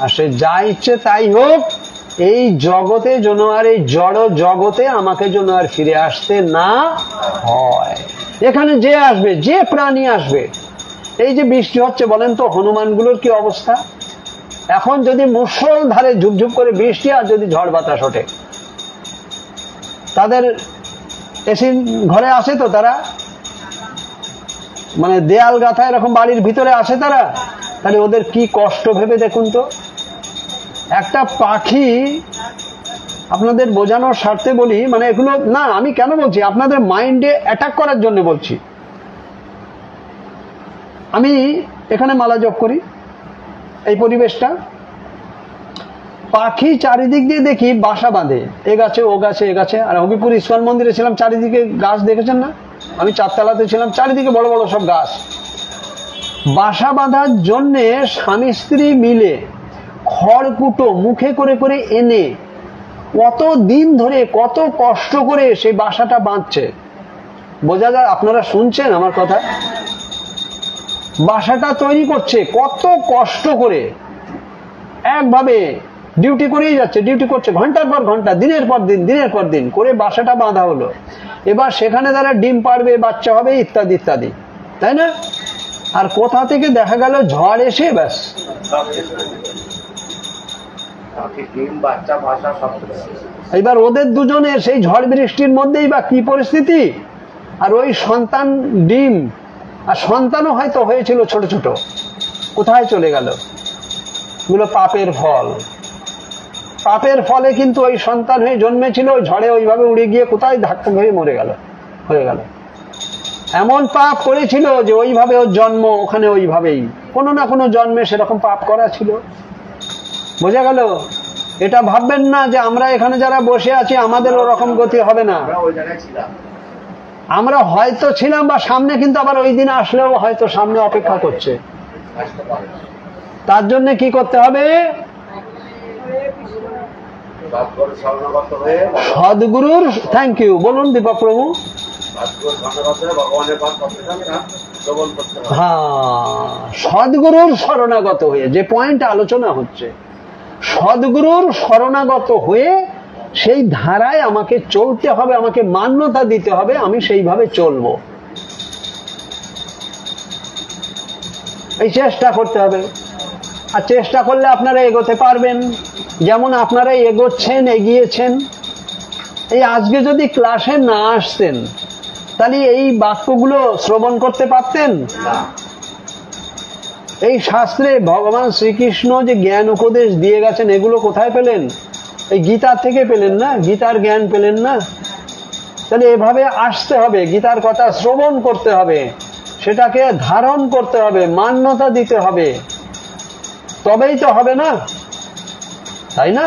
আর সে যা ইচ্ছে তাই হোক, এই জগতে যেন আর, এই জড় জগতে আমাকে যেন আর ফিরে আসতে না হয়। এখানে যে আসবে, যে প্রাণী আসবে, এই যে বৃষ্টি হচ্ছে বলেন তো হনুমানগুলোর কি অবস্থা? এখন যদি মুষলধারে ঝুপঝুপ করে বৃষ্টি আর যদি ঝড় বাতাস ওঠে, তাদের এসি ঘরে আসে তো? তারা মানে দেয়াল গাথা এরকম বাড়ির ভিতরে আসে তারা? তাহলে ওদের কি কষ্ট ভেবে দেখুন তো। একটা পাখি, আপনাদের বোঝানোর স্বার্থে বলি, মানে এগুলো না আমি কেন বলছি, আপনাদের মাইন্ডে অ্যাটাক করার জন্য বলছি। আমি এখানে মালা জপ করি, এই পরিবেশটা, পাখি চারিদিক দিয়ে দেখি বাসা বাঁধে, এ গাছে ও গাছে এ গাছে। আর হবিপুর ইস্কন মন্দিরে ছিলাম, চারিদিকে গাছ দেখেছেন না? আমি 4 তলাতে ছিলাম, চারিদিকে বড় বড় সব গাছ। বাসা বাঁধার জন্য স্বামী স্ত্রী মিলে খড়কুটো মুখে করে করে এনে কত দিন ধরে কত কষ্ট করে সেই বাসাটা বাঁধছে। বোঝা যায়? আপনারা শুনছেন আমার কথা? বাসাটা তৈরি করছে কত কষ্ট করে, একভাবে ডিউটি করেই যাচ্ছে, ডিউটি করছে ঘন্টার পর ঘন্টা, দিনের পর দিন করে বাসাটা বাঁধা হলো। এবার সেখানে তারা ডিম পাড়বে, বাচ্চা হবে, ইত্যাদি ইত্যাদি, তাই না? আর কোথা থেকে দেখা গেল ঝড় এসে ব্যাস এবার ওদের দুজনের সেই ঝড় বৃষ্টির মধ্যেই বা কি পরিস্থিতি। আর ওই সন্তান ডিম, আর সন্তানও হয়তো হয়েছিল ছোট ছোট, কোথায় চলে গেল? এগুলো পাপের ফল। পাপের ফলে কিন্তু ওই সন্তান হয়ে জন্মেছিল, ওই ঝড়ে ওইভাবে উড়ে গিয়ে কোথায় ধাক্কা হয়ে মরে গেল, হয়ে গেল। এমন পাপ করেছিল যে ওইভাবে ওর জন্ম, ওখানে ওইভাবেই কোনো না কোনো জন্মে সেরকম পাপ করা ছিল। বোঝা গেল? এটা ভাববেন না যে আমরা এখানে যারা বসে আছি আমাদের ওরকম গতি হবে না। আমরা হয়তো ছিলাম, বা সামনে কিন্তু আবার ওই দিন আসলেও হয়তো সামনে অপেক্ষা করছে। তার জন্য কি করতে হবে? সদ্গুরুর, থ্যাংক ইউ, বলুন দীপক প্রভু। হ্যাঁ, সদ্গুরুর শরণাগত হয়ে, যে পয়েন্ট আলোচনা হচ্ছে, সদ্গুরুর শরণাগত হয়ে সেই ধারায় আমাকে চলতে হবে, আমাকে মান্যতা দিতে হবে, আমি সেইভাবে চলবো, এই চেষ্টা করতে হবে। আর চেষ্টা করলে আপনারা এগোতে পারবেন, যেমন আপনারা এগোচ্ছেন, এগিয়েছেন। এই আজকে যদি ক্লাসে না আসতেন তাহলে এই বাক্যগুলো শ্রবণ করতে পারতেন? এই শাস্ত্রে ভগবান শ্রীকৃষ্ণ যে জ্ঞান উপদেশ দিয়ে গেছেন, এগুলো কোথায় পেলেন? এই গীতার থেকে পেলেন না? গীতার জ্ঞান পেলেন না? তাহলে এভাবে আসতে হবে, গীতার কথা শ্রবণ করতে হবে, সেটাকে ধারণ করতে হবে, মান্যতা দিতে হবে, তবেই তো হবে না, তাই না?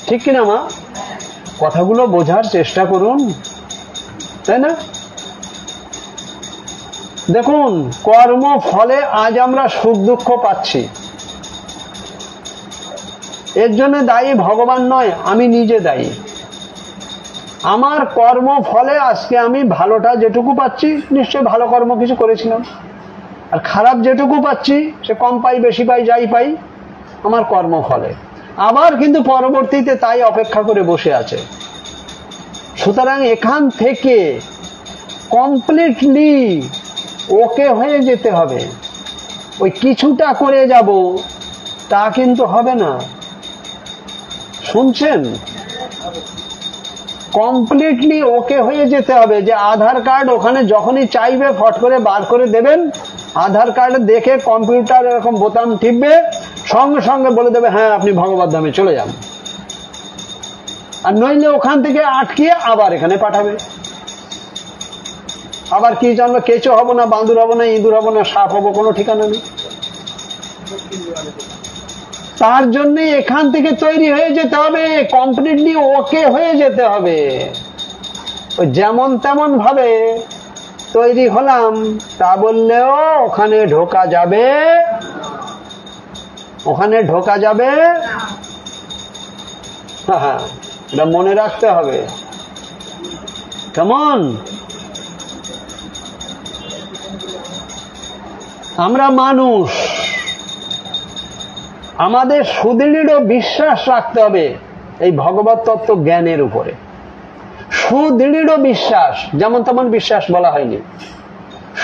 ঠিক কিনা মা? কথাগুলো বোঝার চেষ্টা করুন, তাই না? দেখুন, কর্ম ফলে আজ আমরা সুখ দুঃখ পাচ্ছি, এর জন্য দায়ী ভগবান নয়, আমি নিজে দায়ী। আমার কর্ম ফলে আজকে আমি ভালোটা যেটুকু পাচ্ছি, নিশ্চয় ভালো কর্ম কিছু করেছিলাম, আর খারাপ যেটুকু পাচ্ছি সে কম পাই বেশি পাই যাই পাই আমার কর্ম ফলে। আবার কিন্তু পরবর্তীতে তাই অপেক্ষা করে বসে আছে। সুতরাং এখান থেকে কমপ্লিটলি ওকে হয়ে যেতে হবে। ওই কিছুটা করে যাব তা কিন্তু হবে না, শুনছেন? কমপ্লিটলি ওকে হয়ে যেতে হবে, যে আধার কার্ড ওখানে যখনই চাইবে ফট করে বার করে দেবেন, আধার কার্ড দেখে কম্পিউটার এরকম বোতাম টিপবে, সঙ্গে সঙ্গে বলে দেবে হ্যাঁ আপনি ভগবত ধামে চলে যান। আর নইলে ওখান থেকে আটকিয়ে আবার এখানে পাঠাবে। আবার কি জানবো, কেঁচো হবো না, বাঁদুর হবো না, ইঁদুর হবো না, সাপ হবো, কোনো ঠিকানা নেই। তার জন্য এখান থেকে তৈরি হয়ে যেতে হবে, কমপ্লিটলি ওকে হয়ে যেতে হবে। ওই যেমন তেমন ভাবে তৈরি হলাম তা বললেও ওখানে ঢোকা যাবে, ওখানে ঢোকা যাবে। হ্যাঁ, এটা মনে রাখতে হবে। কেমন? আমরা মানুষ, আমাদের সুদৃঢ় বিশ্বাস রাখতে হবে এই ভগবত তত্ত্ব জ্ঞানের উপরে। সুদৃঢ় বিশ্বাস, যেমন তেমন বিশ্বাস বলা হয়নি,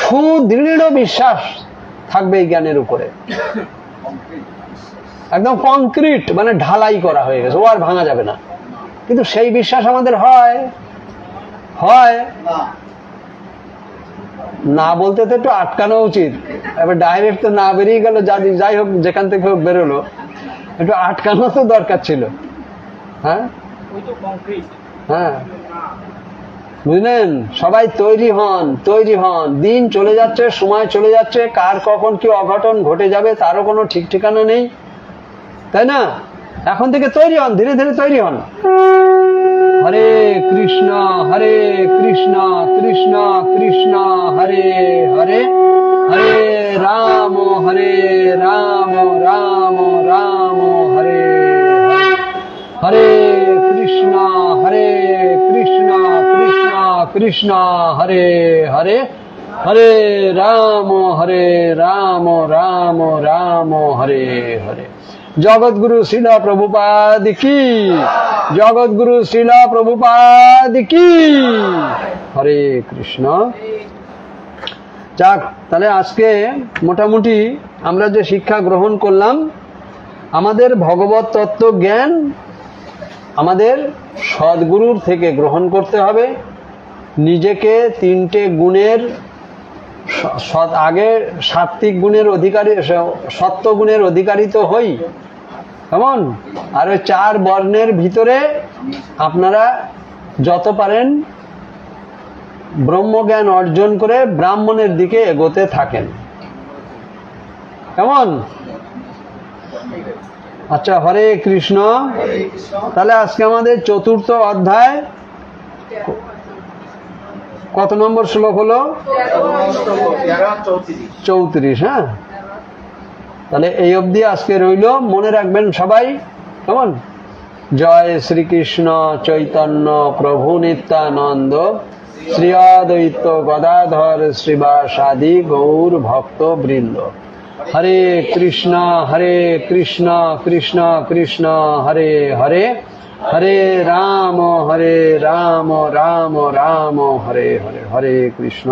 সুদৃঢ় বিশ্বাস থাকবে এই জ্ঞানের উপরে, একদম কংক্রিট, মানে ঢালাই করা হয়ে গেছে, ও আর ভাঙা যাবে না। কিন্তু সেই বিশ্বাস আমাদের হয় হয় না বলতে তো একটু আটকানো উচিত, এবার ডাইরেক্ট তো না বেরিয়ে গেল, যাই হোক যেখান থেকে হোক বেরোলো, একটু আটকানো তো দরকার ছিল। হ্যাঁ হ্যাঁ, বুঝলেন? সবাই তৈরি হন, দিন চলে যাচ্ছে, সময় চলে যাচ্ছে, কার কখন কি অঘটন ঘটে যাবে তারও কোনো ঠিক ঠিকানা নেই, তাই না? এখন থেকে তৈরি হন, ধীরে ধীরে তৈরি হন। হরে কৃষ্ণ কৃষ্ণ কৃষ্ণ হরে হরে, হরে রাম রাম রাম হরে হরে, হরে কৃষ্ণ কৃষ্ণ কৃষ্ণ হরে হরে, হরে রাম রাম রাম হরে হরে। জগৎগুরু শ্রীল প্রভুপাদ কি, জগৎগুরু শ্রীল প্রভুপাদ কি। হরে কৃষ্ণ। যাক, তাহলে আজকে মোটামুটি আমরা যে শিক্ষা গ্রহণ করলাম, আমাদের ভগবত তত্ত্ব জ্ঞান আমাদের সদ্গুরুর থেকে গ্রহণ করতে হবে। নিজেকে তিনটে গুণের, আগে সাত্বিক গুণের অধিকারী, সত্য গুণের অধিকারী তো হই, কেমন? আর ওই 4 বর্ণের ভিতরে আপনারা যত পারেন ব্রহ্মজ্ঞান অর্জন করে ব্রাহ্মণের দিকে এগোতে থাকেন, কেমন? আচ্ছা, হরে কৃষ্ণ। তাহলে আজকে আমাদের 4র্থ অধ্যায়, কত নম্বর শ্লোক হলো? 34। হ্যাঁ, তাহলে এই অবধি আজকে রইল, মনে রাখবেন সবাই, কেমন? জয় শ্রীকৃষ্ণ চৈতন্য প্রভু নিত্যানন্দ, শ্রী অদ্বৈত গদাধর শ্রীবাসাদি গৌর ভক্ত বৃন্দ। হরে কৃষ্ণ কৃষ্ণ কৃষ্ণ হরে হরে, হরে রাম রাম রাম হরে হরে। হরে কৃষ্ণ।